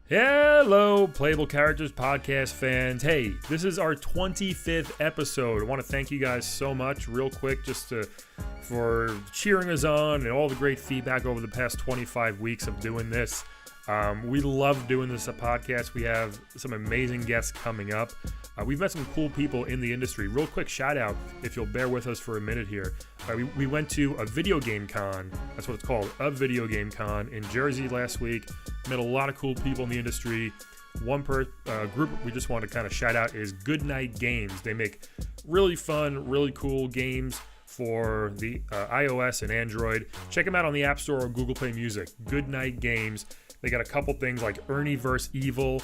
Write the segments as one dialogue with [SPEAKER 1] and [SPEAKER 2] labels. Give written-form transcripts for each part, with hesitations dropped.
[SPEAKER 1] Hello, Playable Characters podcast fans. Hey, this is our 25th episode. I want to thank you guys so much, real quick, for cheering us on and all the great feedback over the past 25 weeks of doing this. We love doing this podcast. We have some amazing guests coming up. We've met some cool people in the industry. Real quick shout out, if you'll bear with us for a minute here. We went to a video game con. That's what it's called, a video game con in Jersey last week. Met a lot of cool people in the industry. One group we just want to kind of shout out is Goodnight Games. They make really fun, really cool games for the iOS and Android. Check them out on the App Store or Google Play Music. Goodnight Games. They got a couple things like Ernie vs. Evil,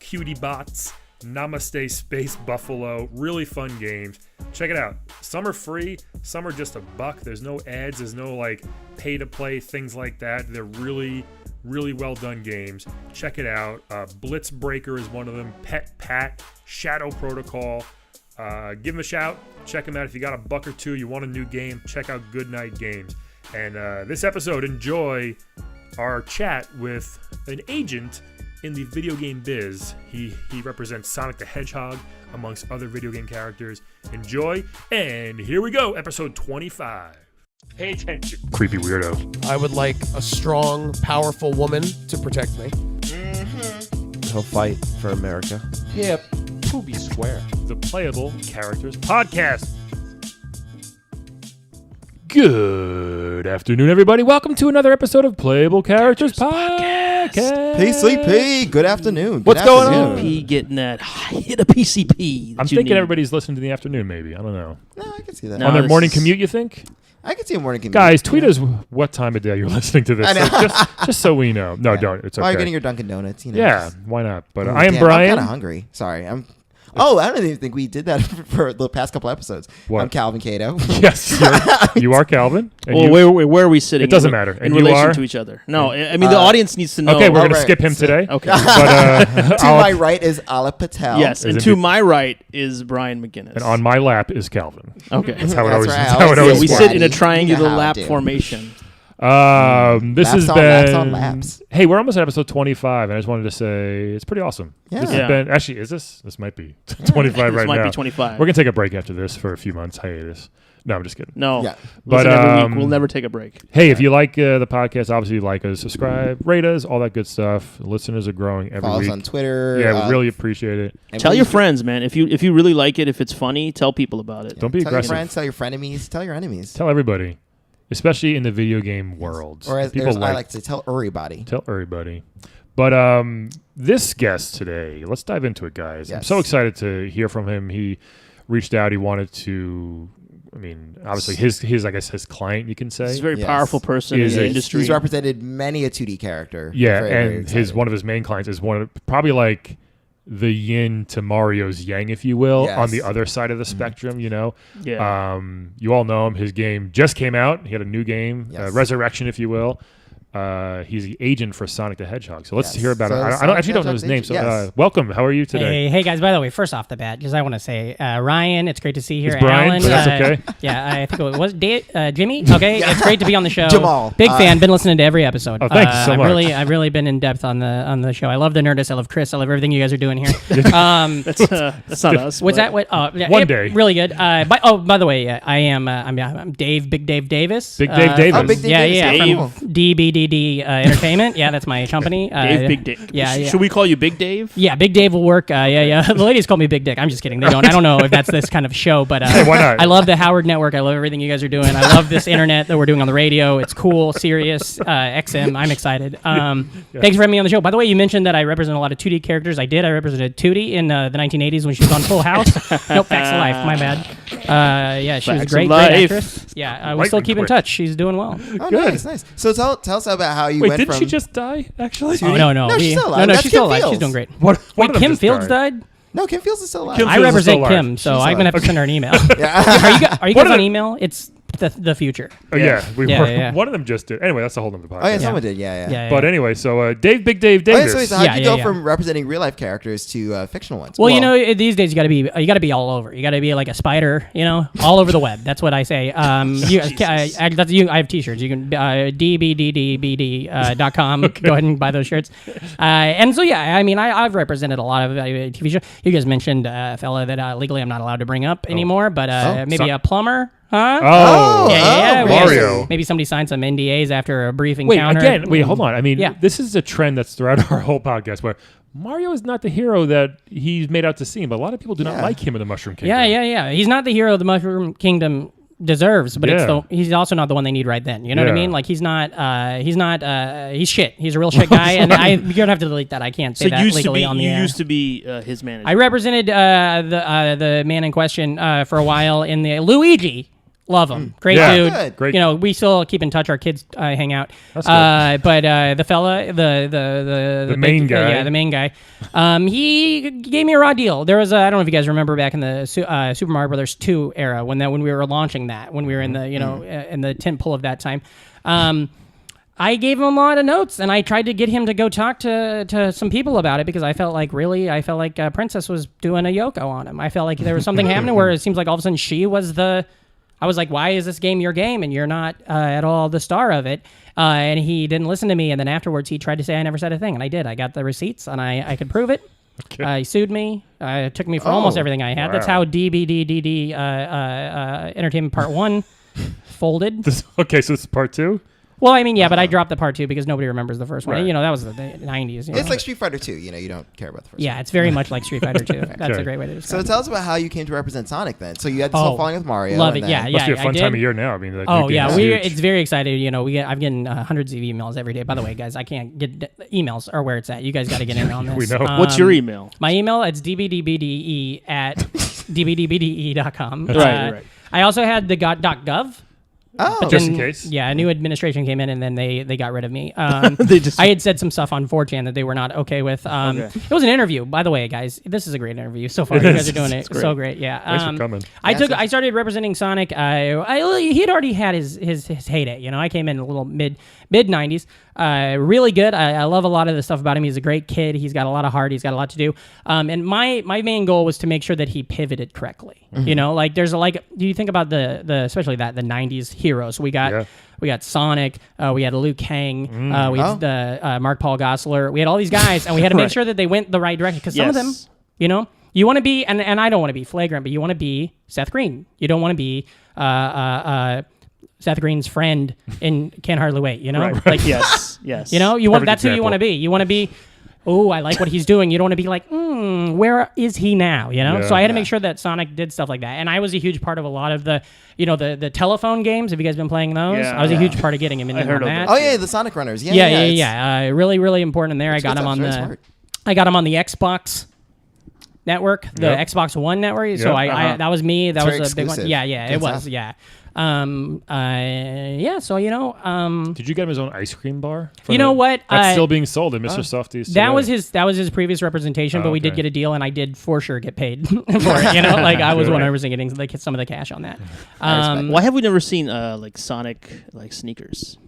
[SPEAKER 1] Cutie Bots, Namaste Space Buffalo. Really fun games. Check it out. Some are free. Some are just $1. There's no ads. There's no like pay to play, things like that. They're really well done games. Check it out. Blitzbreaker is one of them. Pet Pat, Shadow Protocol. Give them a shout. Check them out. If you got $1 or $2, you want a new game, check out Goodnight Games. And this episode, enjoy our chat with an agent in the video game biz. He represents Sonic the Hedgehog amongst other video game characters. Enjoy, and here we go, episode 25. Pay attention. Creepy weirdo.
[SPEAKER 2] I would like a strong, powerful woman to protect me.
[SPEAKER 3] He'll fight for America.
[SPEAKER 2] Yep. To be square.
[SPEAKER 1] The Playable Characters Podcast. Good afternoon, everybody. Welcome to another episode of Playable Characters Podcast.
[SPEAKER 3] PCP, good afternoon.
[SPEAKER 1] What's going on?
[SPEAKER 4] PCP getting that hit a PCP.
[SPEAKER 1] I'm thinking everybody's listening to the afternoon, maybe. I don't know.
[SPEAKER 3] No, I can see that.
[SPEAKER 1] On their morning commute, you think?
[SPEAKER 3] I can see a morning commute.
[SPEAKER 1] Guys, tweet us what time of day you're listening to this.
[SPEAKER 3] I know.
[SPEAKER 1] Just so we know. No, don't. It's okay.
[SPEAKER 3] While you're getting your Dunkin' Donuts, you know.
[SPEAKER 1] Yeah, why not? But
[SPEAKER 3] Ooh,
[SPEAKER 1] I am
[SPEAKER 3] damn,
[SPEAKER 1] Brian.
[SPEAKER 3] I'm kind of hungry. Sorry. I don't even think we did that for the past couple episodes.
[SPEAKER 1] What?
[SPEAKER 3] I'm Calvin Cato.
[SPEAKER 1] Yes, you are Calvin. And
[SPEAKER 4] well, where are we sitting?
[SPEAKER 1] It doesn't matter.
[SPEAKER 4] In
[SPEAKER 1] And you
[SPEAKER 4] relation
[SPEAKER 1] are?
[SPEAKER 4] to each other. No, I mean, the audience needs to know.
[SPEAKER 1] Okay, we're going to
[SPEAKER 3] right.
[SPEAKER 1] skip him today.
[SPEAKER 4] Okay.
[SPEAKER 1] But,
[SPEAKER 3] To my right is Ala Patel.
[SPEAKER 4] Yes, and
[SPEAKER 1] Is
[SPEAKER 4] to
[SPEAKER 1] it-
[SPEAKER 4] my right is Brian McGinnis.
[SPEAKER 1] And on my lap is Calvin.
[SPEAKER 4] Okay.
[SPEAKER 1] That's how it
[SPEAKER 3] That's
[SPEAKER 1] always.
[SPEAKER 3] right.
[SPEAKER 1] That's
[SPEAKER 3] I
[SPEAKER 1] how it
[SPEAKER 3] always
[SPEAKER 1] always
[SPEAKER 3] say
[SPEAKER 4] we
[SPEAKER 1] works.
[SPEAKER 4] sit in a
[SPEAKER 3] Daddy.
[SPEAKER 4] triangular
[SPEAKER 3] You know how I
[SPEAKER 4] lap
[SPEAKER 3] do.
[SPEAKER 4] formation.
[SPEAKER 1] This has
[SPEAKER 3] Laps on
[SPEAKER 1] been
[SPEAKER 3] laps on laps.
[SPEAKER 1] Hey, we're almost at episode 25, and I just wanted to say it's pretty awesome.
[SPEAKER 3] Yeah.
[SPEAKER 1] This has
[SPEAKER 4] Yeah.
[SPEAKER 1] been actually is this might be 25 right
[SPEAKER 4] This might
[SPEAKER 1] now.
[SPEAKER 4] be 25.
[SPEAKER 1] We're gonna take a break after this for a few months hiatus. No, I'm just kidding.
[SPEAKER 4] No.
[SPEAKER 3] Yeah.
[SPEAKER 1] But,
[SPEAKER 4] Listen every week. We'll never take a break.
[SPEAKER 1] Hey, if you like the podcast, obviously like us, subscribe, rate us, all that good stuff. Listeners are growing every
[SPEAKER 3] Follow
[SPEAKER 1] week.
[SPEAKER 3] us on Twitter.
[SPEAKER 1] Yeah, we really appreciate it.
[SPEAKER 3] and
[SPEAKER 4] Tell
[SPEAKER 3] please
[SPEAKER 4] your friends, man. If you really like it, if it's funny, tell people about it.
[SPEAKER 1] Don't be
[SPEAKER 3] tell
[SPEAKER 1] aggressive.
[SPEAKER 3] your friends, tell your frenemies, tell your enemies.
[SPEAKER 1] Tell everybody, especially in the video game world.
[SPEAKER 3] Or as
[SPEAKER 1] people
[SPEAKER 3] I like to say, tell everybody.
[SPEAKER 1] Tell everybody. But this guest today, let's dive into it, guys. I'm
[SPEAKER 3] Yes.
[SPEAKER 1] so excited to hear from him. He reached out. He wanted to. I mean, obviously, his I guess his client, you can say.
[SPEAKER 4] He's a very
[SPEAKER 3] Yes.
[SPEAKER 4] powerful person in
[SPEAKER 1] Is
[SPEAKER 4] the
[SPEAKER 1] it-
[SPEAKER 4] industry.
[SPEAKER 3] He's represented many a 2D character.
[SPEAKER 1] Yeah,
[SPEAKER 3] Very, very
[SPEAKER 1] and
[SPEAKER 3] excited.
[SPEAKER 1] one of his main clients is one of probably like the yin to Mario's yang, if you will,
[SPEAKER 3] Yes.
[SPEAKER 1] on the other side of the spectrum. You know,
[SPEAKER 4] Yeah.
[SPEAKER 1] you all know him. His game just came out. He had a new game,
[SPEAKER 3] Yes.
[SPEAKER 1] Resurrection, if you will. He's the agent for Sonic the Hedgehog. So let's
[SPEAKER 3] Yes.
[SPEAKER 1] hear about
[SPEAKER 3] So
[SPEAKER 1] it. I
[SPEAKER 3] Sonic
[SPEAKER 1] actually
[SPEAKER 3] the
[SPEAKER 1] don't know his name.
[SPEAKER 3] Hedgehog's
[SPEAKER 1] So
[SPEAKER 3] agent. Yes.
[SPEAKER 1] welcome. How are you today?
[SPEAKER 5] Hey guys, by the way, first off the bat, because I want to say, Ryan, it's great to see you here.
[SPEAKER 1] It's Brian,
[SPEAKER 5] Alan,
[SPEAKER 1] but that's okay.
[SPEAKER 5] Yeah, I think it was Jimmy. Okay,
[SPEAKER 3] Yeah.
[SPEAKER 5] it's great to be on the show.
[SPEAKER 3] Jamal.
[SPEAKER 5] Big fan, been listening to every episode.
[SPEAKER 1] Oh, thanks so much.
[SPEAKER 5] I've really been in depth on the show. I love the Nerdist. I love Chris. I love everything you guys are doing here.
[SPEAKER 4] That's not us.
[SPEAKER 5] What's
[SPEAKER 4] but-
[SPEAKER 5] that? What? Yeah,
[SPEAKER 1] One day.
[SPEAKER 5] really good. By the way, I'm Dave, Big Dave Davis.
[SPEAKER 1] Big Dave Davis.
[SPEAKER 3] Oh, Big Dave
[SPEAKER 5] Yeah,
[SPEAKER 3] Davis.
[SPEAKER 5] yeah,
[SPEAKER 4] Dave.
[SPEAKER 5] from DBDD Entertainment. Yeah, that's my company.
[SPEAKER 4] Dave, Big Dave.
[SPEAKER 5] Yeah, yeah.
[SPEAKER 4] Should we call you Big Dave?
[SPEAKER 5] Yeah, Big Dave will work. Yeah. The ladies call me Big Dick. I'm just kidding. They don't. I don't know if that's this kind of show, but
[SPEAKER 1] Why not?
[SPEAKER 5] I love the Howard Network. I love everything you guys are doing. I love this internet that we're doing on the radio. It's cool, Sirius, XM. I'm excited. Thanks for having me on the show. By the way, you mentioned that I represent a lot of 2D characters. I did. I represented Tootie in the 1980s when she was on Full House. Nope, Facts of Life. My bad. Yeah, she was
[SPEAKER 4] Facts
[SPEAKER 5] great.
[SPEAKER 4] of
[SPEAKER 5] Great
[SPEAKER 4] Life.
[SPEAKER 5] actress. Yeah, we
[SPEAKER 1] Lightning
[SPEAKER 5] still keep in
[SPEAKER 1] quick.
[SPEAKER 5] touch. She's doing well.
[SPEAKER 3] Oh,
[SPEAKER 1] Good.
[SPEAKER 3] nice. So tell us about how you
[SPEAKER 1] Wait,
[SPEAKER 3] went
[SPEAKER 1] didn't
[SPEAKER 3] from...
[SPEAKER 1] she just die? Actually,
[SPEAKER 5] Oh, no.
[SPEAKER 3] No, she's still alive.
[SPEAKER 5] No,
[SPEAKER 3] That's
[SPEAKER 5] she's still
[SPEAKER 3] Kim
[SPEAKER 5] alive. She's
[SPEAKER 3] Fields.
[SPEAKER 5] doing great.
[SPEAKER 1] One of
[SPEAKER 5] Wait,
[SPEAKER 1] them
[SPEAKER 5] Kim
[SPEAKER 1] just
[SPEAKER 5] Fields
[SPEAKER 1] died.
[SPEAKER 5] died?
[SPEAKER 3] No, Kim Fields is still alive.
[SPEAKER 1] Kim
[SPEAKER 5] I
[SPEAKER 1] Fields is
[SPEAKER 5] represent
[SPEAKER 1] still
[SPEAKER 5] Kim,
[SPEAKER 1] alive.
[SPEAKER 5] so
[SPEAKER 3] She's
[SPEAKER 5] I'm gonna have to
[SPEAKER 3] alive.
[SPEAKER 5] send her an email.
[SPEAKER 3] Yeah.
[SPEAKER 5] Are you
[SPEAKER 1] What
[SPEAKER 5] guys
[SPEAKER 1] are
[SPEAKER 5] on
[SPEAKER 1] the-
[SPEAKER 5] email? It's the future.
[SPEAKER 1] Oh, yeah.
[SPEAKER 5] Yeah.
[SPEAKER 1] One of them just did. Anyway, that's a whole nother podcast.
[SPEAKER 3] Oh yeah, someone did. Yeah.
[SPEAKER 1] But anyway, so Big Dave
[SPEAKER 3] Oh, yeah,
[SPEAKER 1] Davis.
[SPEAKER 3] so how'd you go
[SPEAKER 5] yeah.
[SPEAKER 3] from representing real life characters to fictional ones?
[SPEAKER 5] Well, these days you got to be all over. You got to be like a spider, all over the web. That's what I say. I have T-shirts. You can DBDD.com. Go ahead and buy those shirts. And so I've represented a lot of TV shows. You guys mentioned a fella that legally I'm not allowed to bring up anymore, but maybe a plumber. Huh?
[SPEAKER 1] Oh, Mario.
[SPEAKER 5] Maybe somebody signed some NDAs after a brief encounter.
[SPEAKER 1] Wait, hold on. I mean, this is a trend that's throughout our whole podcast where Mario is not the hero that he's made out to seem, but a lot of people do not like him in the Mushroom Kingdom.
[SPEAKER 5] Yeah. He's not the hero the Mushroom Kingdom deserves, but he's also not the one they need right then. You know what I mean? Like he's shit. He's a real shit guy, and you're gonna have to delete that. I can't say that legally on the air.
[SPEAKER 4] You used to be his manager.
[SPEAKER 5] I represented the man in question for a while in the Luigi. Love him, great dude.
[SPEAKER 3] Good.
[SPEAKER 1] Great.
[SPEAKER 5] We still keep in touch. Our kids hang out.
[SPEAKER 1] That's good.
[SPEAKER 5] But the fella, the
[SPEAKER 1] main guy,
[SPEAKER 5] the main guy, he gave me a raw deal. There was I don't know if you guys remember back in the Super Mario Brothers 2 era when we were launching that, when we were in the in the tent pole of that time. I gave him a lot of notes, and I tried to get him to go talk to some people about it because I felt like Princess was doing a Yoko on him. I felt like there was something happening where it seems like all of a sudden she was the. I was like, why is this game your game and you're not at all the star of it? And he didn't listen to me. And then afterwards, he tried to say I never said a thing. And I did. I got the receipts, and I could prove it.
[SPEAKER 1] Okay.
[SPEAKER 5] He sued me. It took me for almost everything I had.
[SPEAKER 1] Wow.
[SPEAKER 5] That's how DBDD Entertainment Part 1 folded.
[SPEAKER 1] Okay, so it's part 2?
[SPEAKER 5] Well, I mean, but I dropped the part 2 because nobody remembers the first one.
[SPEAKER 1] Right.
[SPEAKER 5] That was the 90s.
[SPEAKER 3] It's like Street Fighter 2. You don't care about the first one.
[SPEAKER 5] Yeah, it's very much like Street Fighter 2. That's a great way to describe it.
[SPEAKER 3] So tell us about how you came to represent Sonic then. So you had this whole falling with Mario.
[SPEAKER 5] Love it.
[SPEAKER 3] Then
[SPEAKER 1] Must be a fun time of year now. I mean,
[SPEAKER 5] it's very exciting. I'm getting hundreds of emails every day. By the way, guys, I can't get emails or where it's at. You guys got to get in on this.
[SPEAKER 1] We know.
[SPEAKER 4] What's your email?
[SPEAKER 5] My email, it's dbdbde@dbdbde.com.
[SPEAKER 4] Right.
[SPEAKER 5] I also had the .gov.
[SPEAKER 3] Oh,
[SPEAKER 5] But
[SPEAKER 1] Just
[SPEAKER 5] then,
[SPEAKER 1] in case?
[SPEAKER 5] Yeah, a new administration came in, and then they got rid of me.
[SPEAKER 4] I
[SPEAKER 5] had said some stuff on 4chan that they were not okay with. It was an interview, by the way, guys. This is a great interview so far. You guys are doing it so great. Yeah.
[SPEAKER 1] Thanks for coming.
[SPEAKER 5] I started representing Sonic. He had already had his heyday. I came in a little mid 90s. Really good. I love a lot of the stuff about him. He's a great kid. He's got a lot of heart. He's got a lot to do. And my main goal was to make sure that he pivoted correctly. Mm-hmm. There's do you think about the especially the 90s heroes? We got Sonic. We had Liu Kang. We had the Mark Paul Gosselaar. We had all these guys, and we had to make sure that they went the right direction because some of them, you want to be, and I don't want to be flagrant, but you want to be Seth Green. You don't want to be Seth Green's friend in Can't Hardly Wait,
[SPEAKER 1] Right.
[SPEAKER 5] Like
[SPEAKER 4] yes.
[SPEAKER 5] that's
[SPEAKER 1] Perfect
[SPEAKER 5] who you want to be. You want to be, I like what he's doing. You don't want to be like, where is he now? So I had to make sure that Sonic did stuff like that, and I was a huge part of a lot of the, the telephone games. Have you guys been playing those?
[SPEAKER 4] Yeah.
[SPEAKER 5] I was a huge part of getting him in on
[SPEAKER 4] that.
[SPEAKER 3] Oh yeah, the Sonic Runners.
[SPEAKER 5] Yeah. Really, really important in there. I got him on the Xbox network, the Xbox One network. So that was me. That was a big one. Yeah, it was. Yeah. So
[SPEAKER 1] Did you get him his own ice cream bar?
[SPEAKER 5] What?
[SPEAKER 1] That's still being sold at Mr. Softy's.
[SPEAKER 5] That was his previous representation, but we did get a deal, and I did for sure get paid for it. I was 100% getting some of the cash on that.
[SPEAKER 4] Why have we never seen Sonic sneakers?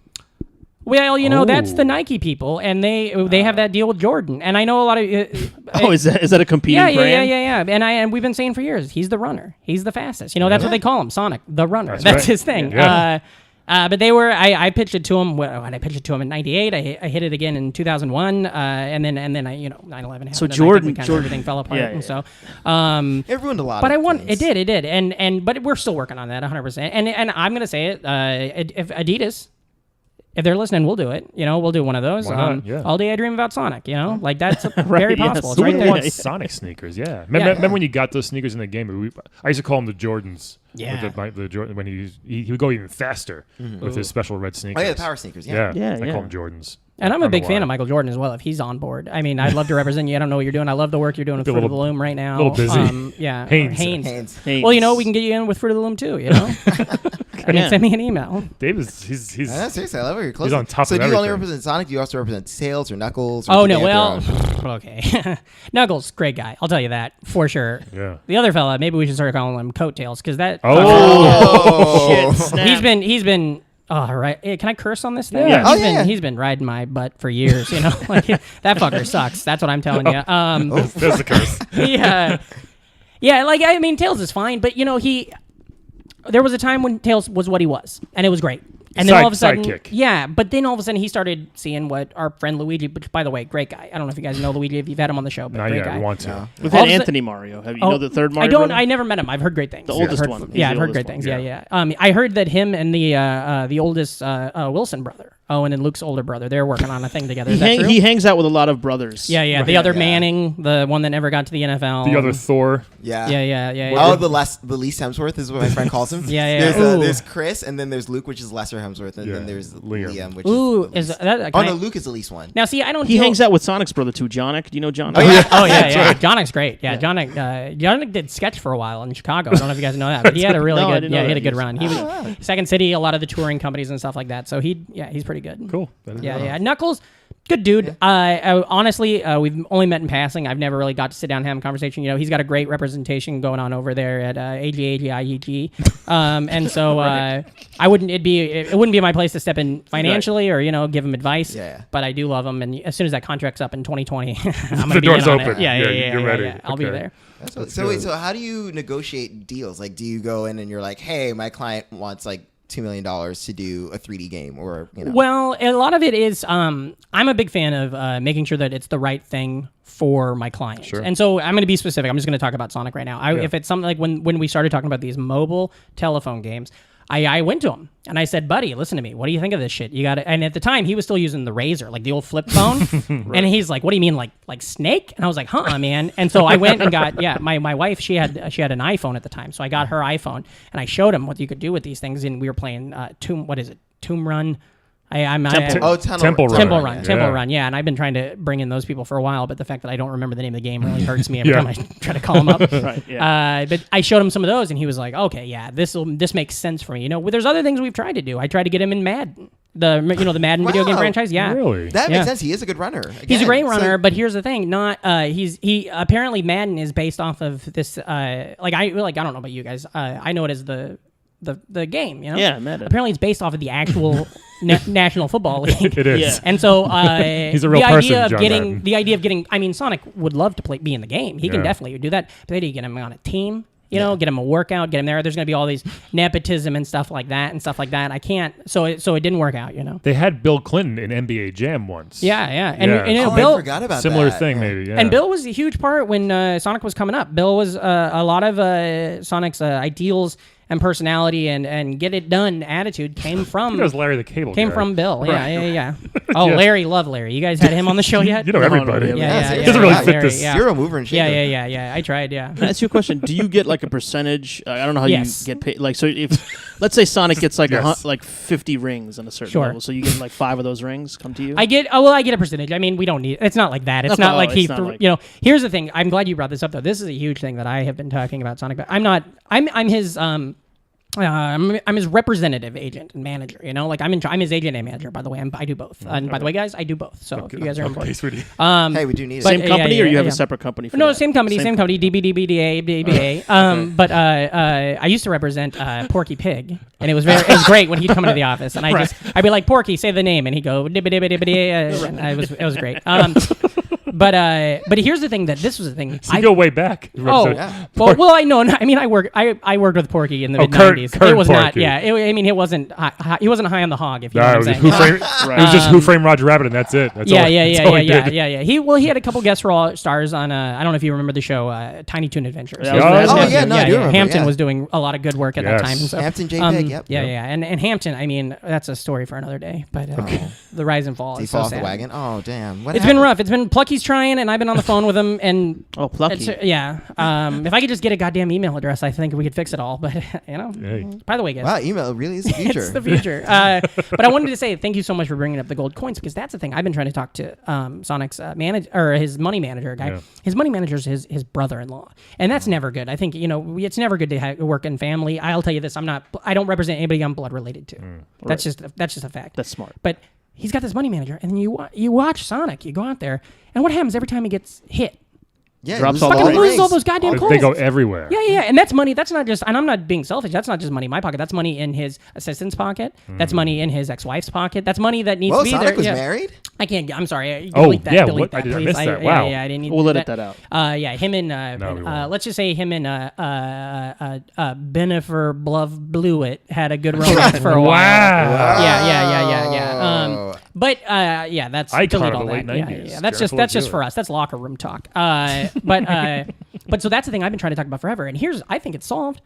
[SPEAKER 5] Well, that's the Nike people, and they have that deal with Jordan, and I know a lot of.
[SPEAKER 4] Is that a competing brand?
[SPEAKER 5] Yeah. And we've been saying for years, he's the runner, he's the fastest. That's what they call him, Sonic, the runner. That's his thing.
[SPEAKER 1] Yeah.
[SPEAKER 5] But they were. I pitched it to him when I pitched it to him in '98. I hit it again in 2001, and then 9/11 happened.
[SPEAKER 4] So
[SPEAKER 5] and
[SPEAKER 4] Jordan,
[SPEAKER 5] everything fell apart, and so
[SPEAKER 3] it ruined a lot.
[SPEAKER 5] But
[SPEAKER 3] of
[SPEAKER 5] I want
[SPEAKER 3] things.
[SPEAKER 5] it did, and but we're still working on that 100%. And I'm gonna say it. If Adidas. If they're listening, we'll do it. We'll do one of those.
[SPEAKER 1] Why not? Yeah.
[SPEAKER 5] All day I dream about Sonic. That's very possible. It's
[SPEAKER 1] Who
[SPEAKER 5] right
[SPEAKER 1] would
[SPEAKER 5] there.
[SPEAKER 1] want Sonic sneakers? Yeah. Remember when you got those sneakers in the game? I used to call them the Jordans.
[SPEAKER 5] Yeah.
[SPEAKER 1] The Jordan, when he would go even faster with his special red sneakers.
[SPEAKER 3] Oh yeah, the power sneakers.
[SPEAKER 1] Yeah.
[SPEAKER 4] Yeah.
[SPEAKER 1] I call them Jordans.
[SPEAKER 5] And I'm a big fan of Michael Jordan as well. If he's on board, I mean, I'd love to represent you. I don't know what you're doing. I love the work you're doing with Fruit of the Loom right now.
[SPEAKER 1] A little busy.
[SPEAKER 5] Yeah.
[SPEAKER 1] Haynes.
[SPEAKER 5] Well, we can get you in with Fruit of the Loom too. I mean, send me an email.
[SPEAKER 1] Dave is he's
[SPEAKER 3] seriously, I love it. You're close.
[SPEAKER 1] He's on top
[SPEAKER 3] so
[SPEAKER 1] of
[SPEAKER 3] do you only
[SPEAKER 1] everything.
[SPEAKER 3] represent Sonic? Do you also represent Tails or Knuckles?
[SPEAKER 5] Oh no, well, Okay. Knuckles, great guy. I'll tell you that for sure.
[SPEAKER 1] Yeah.
[SPEAKER 5] The other fella, maybe we should start calling him Coattails because that.
[SPEAKER 3] Oh,
[SPEAKER 4] Shit, snap.
[SPEAKER 5] He's been. Oh, right. Hey, can I curse on this thing?
[SPEAKER 1] Yeah.
[SPEAKER 5] He's been riding my butt for years. Like that fucker sucks. That's what I'm telling you.
[SPEAKER 1] That's the curse.
[SPEAKER 5] Yeah. Like I mean, Tails is fine, but there was a time when Tails was what he was, and it was great. And then all of a sudden,
[SPEAKER 1] sidekick.
[SPEAKER 5] but then all of a sudden he started seeing what our friend Luigi, which by the way, great guy. I don't know if you guys know Luigi, if you've had him on the show, but
[SPEAKER 1] Not
[SPEAKER 5] great
[SPEAKER 1] yet.
[SPEAKER 5] guy.
[SPEAKER 1] We want to.
[SPEAKER 4] We've
[SPEAKER 5] All
[SPEAKER 4] had
[SPEAKER 5] of a
[SPEAKER 4] Anthony Mario. Have you know the third Mario?
[SPEAKER 5] I don't.
[SPEAKER 4] brother?
[SPEAKER 5] I never met him. I've heard great things.
[SPEAKER 4] The oldest one. He's
[SPEAKER 5] I've
[SPEAKER 4] the
[SPEAKER 5] heard great
[SPEAKER 4] oldest
[SPEAKER 5] things.
[SPEAKER 4] one.
[SPEAKER 5] Yeah. I heard that him and the oldest Wilson brother, Owen and Luke's older brother, they're working on a thing together. Is that true?
[SPEAKER 4] He hangs out with a lot of brothers.
[SPEAKER 5] Yeah. The other Manning, the one that never got to the NFL.
[SPEAKER 1] The other Thor.
[SPEAKER 3] yeah.
[SPEAKER 5] Yeah.
[SPEAKER 3] Oh, the least Hemsworth is what my friend calls him.
[SPEAKER 5] Yeah.
[SPEAKER 3] There's Chris, and then there's Luke, which is lesser Hemsworth, and then there's Liam, which
[SPEAKER 5] Ooh,
[SPEAKER 3] is
[SPEAKER 5] is
[SPEAKER 3] the
[SPEAKER 5] that?
[SPEAKER 3] least. Oh no, Luke is the least one.
[SPEAKER 5] Now see, I don't.
[SPEAKER 4] He hangs out with Sonic's brother too, Jonic. Do you know Jonic?
[SPEAKER 3] Oh yeah.
[SPEAKER 5] Oh yeah. Jonic's great. Yeah, Jonic did sketch for a while in Chicago. I don't know if you guys know that, but he had a really
[SPEAKER 4] No, I
[SPEAKER 5] good.
[SPEAKER 4] didn't know
[SPEAKER 5] Yeah, he had a
[SPEAKER 4] that.
[SPEAKER 5] good run. He was Second City, a lot of the touring companies and stuff like that. So he's pretty good.
[SPEAKER 1] Cool. That is
[SPEAKER 5] Yeah. Knuckles, good dude. Honestly, we've only met in passing. I've never really got to sit down and have a conversation. He's got a great representation going on over there at AGIEG. And so it wouldn't be my place to step in financially or give him advice.
[SPEAKER 3] Yeah.
[SPEAKER 5] But I do love him, and as soon as that contract's up in 2020, I'm
[SPEAKER 1] The
[SPEAKER 5] gonna be
[SPEAKER 1] door's
[SPEAKER 5] in on
[SPEAKER 1] open.
[SPEAKER 5] it. Yeah,
[SPEAKER 1] You're ready.
[SPEAKER 5] yeah. I'll be
[SPEAKER 1] Okay.
[SPEAKER 5] there.
[SPEAKER 3] So wait, so how do you negotiate deals? Like, do you go in and you're like, hey, my client wants like $2 million to do a 3D game, or
[SPEAKER 5] Well, a lot of it is I'm a big fan of making sure that it's the right thing for my client.
[SPEAKER 1] Sure.
[SPEAKER 5] And so I'm going to be specific. I'm just going to talk about Sonic right now. If it's something like when we started talking about these mobile telephone games, I went to him and I said, buddy, listen to me. What do you think of this shit? You got it. And at the time, he was still using the Razor, like the old flip phone. Right. And he's like, what do you mean, like Snake? And I was like, man. And so I went and got, my wife, she had an iPhone at the time. So I got her iPhone and I showed him what you could do with these things. And we were playing Tomb Run.
[SPEAKER 1] Temple
[SPEAKER 5] Run. Yeah, and I've been trying to bring in those people for a while, but the fact that I don't remember the name of the game really hurts me every time I try to call them up.
[SPEAKER 4] Right, yeah.
[SPEAKER 5] But I showed him some of those, and he was like, "Okay, yeah, this makes sense for me." There's other things we've tried to do. I tried to get him in Madden, the Madden video game franchise. Yeah,
[SPEAKER 1] Really?
[SPEAKER 3] that makes sense. He is a good runner.
[SPEAKER 5] He's a great
[SPEAKER 3] Again,
[SPEAKER 5] runner, but here's the thing: he apparently Madden is based off of this. I don't know about you guys. I know it as the game.
[SPEAKER 4] Yeah, Madden.
[SPEAKER 5] Apparently, it's based off of the actual National Football League.
[SPEAKER 1] It is.
[SPEAKER 4] Yeah.
[SPEAKER 5] And so
[SPEAKER 1] He's a real person, John Madden.
[SPEAKER 5] the idea of getting, I mean, Sonic would love to be in the game. He can
[SPEAKER 1] Yeah.
[SPEAKER 5] definitely do that. But then you get him on a team, get him a workout, get him there. There's going to be all these nepotism and stuff like that. I can't. So it didn't work out.
[SPEAKER 1] They had Bill Clinton in NBA Jam once.
[SPEAKER 5] Yeah. And
[SPEAKER 3] I
[SPEAKER 5] Bill.
[SPEAKER 3] forgot about
[SPEAKER 1] Similar
[SPEAKER 3] that.
[SPEAKER 1] thing, maybe. Yeah.
[SPEAKER 5] And Bill was a huge part when Sonic was coming up. Bill was a lot of Sonic's ideals and personality and get it done attitude came from
[SPEAKER 1] That was Larry the Cable Guy.
[SPEAKER 5] came from Bill.
[SPEAKER 1] Right.
[SPEAKER 5] Yeah. Oh,
[SPEAKER 1] Yeah.
[SPEAKER 5] Larry, love Larry. You guys had him on the show yet?
[SPEAKER 1] You know everybody.
[SPEAKER 5] Yeah.
[SPEAKER 1] It doesn't really fit
[SPEAKER 5] Larry,
[SPEAKER 1] this.
[SPEAKER 5] yeah.
[SPEAKER 3] Zero mover and shaker.
[SPEAKER 5] Yeah. I tried. Yeah.
[SPEAKER 4] Can I ask you a question? Do you get like a percentage? I don't know how
[SPEAKER 5] Yes.
[SPEAKER 4] you get paid. Like, so if, let's say Sonic gets like
[SPEAKER 1] Yes.
[SPEAKER 4] like 50 rings on a certain
[SPEAKER 5] Sure.
[SPEAKER 4] level, so you get like 5 of those rings come to you.
[SPEAKER 5] I get a percentage. I mean, we don't need. It's not like that. It's not
[SPEAKER 4] No,
[SPEAKER 5] like
[SPEAKER 4] it's not like-
[SPEAKER 5] Here's the thing. I'm glad you brought this up though. This is a huge thing that I have been talking about Sonic. But I'm not. I'm his I'm his representative agent and manager. Like I'm his agent and manager. By the way, I do both. And by the way, guys, I do both. So if you guys are
[SPEAKER 1] Okay,
[SPEAKER 5] important.
[SPEAKER 1] sweetie.
[SPEAKER 3] Hey, we do need
[SPEAKER 4] Same
[SPEAKER 3] it.
[SPEAKER 4] company, or you have
[SPEAKER 5] yeah.
[SPEAKER 4] a separate company for
[SPEAKER 5] No,
[SPEAKER 4] that?
[SPEAKER 5] same company, DBDD. But I used to represent Porky Pig, and it was great when he'd come into the office, and I'd be like, Porky, say the name, and he'd go dibbidi, and it was great. But here's the thing: that this was the thing.
[SPEAKER 1] So you go way back.
[SPEAKER 5] Oh,
[SPEAKER 3] Yeah.
[SPEAKER 5] well, I know. I mean, I worked with Porky in the mid
[SPEAKER 1] Kurt
[SPEAKER 5] '90s. It was not.
[SPEAKER 1] Porky.
[SPEAKER 5] Yeah, it wasn't. He wasn't high on the hog. If you know
[SPEAKER 1] Nah,
[SPEAKER 5] what
[SPEAKER 1] it
[SPEAKER 5] I'm
[SPEAKER 1] was just
[SPEAKER 5] saying.
[SPEAKER 1] Who Framed. It was just Who Framed Roger Rabbit, and that's it. That's all.
[SPEAKER 5] Yeah. He had a couple guest stars on. I don't know if you remember the show Tiny Toon Adventures.
[SPEAKER 4] Yeah, I
[SPEAKER 3] do remember,
[SPEAKER 5] Hampton
[SPEAKER 3] yeah.
[SPEAKER 5] was doing a lot of good work at that
[SPEAKER 1] Yes.
[SPEAKER 5] time. So,
[SPEAKER 3] Hampton JPEG, yep.
[SPEAKER 5] Yeah. And Hampton. I mean, that's a story for another day. But the rise and fall
[SPEAKER 3] Did he
[SPEAKER 5] is so
[SPEAKER 3] fall off
[SPEAKER 5] sad.
[SPEAKER 3] the wagon? Oh, damn. What
[SPEAKER 5] It's
[SPEAKER 3] happened?
[SPEAKER 5] been rough. It's been Plucky's trying, and I've been on the phone with him, and
[SPEAKER 4] Oh, Plucky.
[SPEAKER 5] yeah. If I could just get a goddamn email address, I think we could fix it all. But
[SPEAKER 1] Hey.
[SPEAKER 5] by the way, guys,
[SPEAKER 3] Wow, email really is the future.
[SPEAKER 5] it's the future. But I wanted to say thank you so much for bringing up the gold coins, because that's the thing. I've been trying to talk to Sonic's his money manager guy.
[SPEAKER 1] Yeah.
[SPEAKER 5] His money manager is his brother-in-law, and that's never good. I think it's never good to work in family. I'll tell you this: I don't represent anybody I'm blood related to. That's just a fact.
[SPEAKER 4] That's smart.
[SPEAKER 5] But he's got this money manager, and then you watch Sonic. You go out there, and what happens every time he gets hit?
[SPEAKER 3] Yeah,
[SPEAKER 4] Drops
[SPEAKER 3] loses
[SPEAKER 4] all the
[SPEAKER 5] Fucking
[SPEAKER 4] rings.
[SPEAKER 5] loses all those goddamn coins.
[SPEAKER 1] They go everywhere.
[SPEAKER 5] Yeah, and that's money. That's not just, and I'm not being selfish. That's not just money in my pocket. That's money in his assistant's pocket. That's money in his ex-wife's pocket. That's money that needs
[SPEAKER 3] Whoa,
[SPEAKER 5] to be
[SPEAKER 3] Sonic
[SPEAKER 5] there.
[SPEAKER 3] was
[SPEAKER 5] Yeah.
[SPEAKER 3] married?
[SPEAKER 5] I can't. I'm sorry.
[SPEAKER 1] Oh,
[SPEAKER 5] Delete that.
[SPEAKER 1] yeah,
[SPEAKER 5] Delete
[SPEAKER 1] what?
[SPEAKER 5] that,
[SPEAKER 1] I
[SPEAKER 5] please.
[SPEAKER 1] missed that. Wow.
[SPEAKER 5] Yeah, I didn't need
[SPEAKER 4] We'll
[SPEAKER 5] to
[SPEAKER 4] edit
[SPEAKER 5] do
[SPEAKER 4] that out.
[SPEAKER 5] Yeah, him and
[SPEAKER 1] we won't.
[SPEAKER 5] let's just say him and Benifer Bluff Blewett had a good romance for a while.
[SPEAKER 1] Wow.
[SPEAKER 5] Yeah. But yeah, that's
[SPEAKER 1] Icon
[SPEAKER 5] delete
[SPEAKER 1] of
[SPEAKER 5] all
[SPEAKER 1] the late
[SPEAKER 5] that.
[SPEAKER 1] 90s.
[SPEAKER 5] Yeah. That's
[SPEAKER 1] Jennifer
[SPEAKER 5] just
[SPEAKER 1] Love
[SPEAKER 5] for
[SPEAKER 1] Hewitt.
[SPEAKER 5] us. That's locker room talk. But so that's the thing I've been trying to talk about forever. And I think it's solved.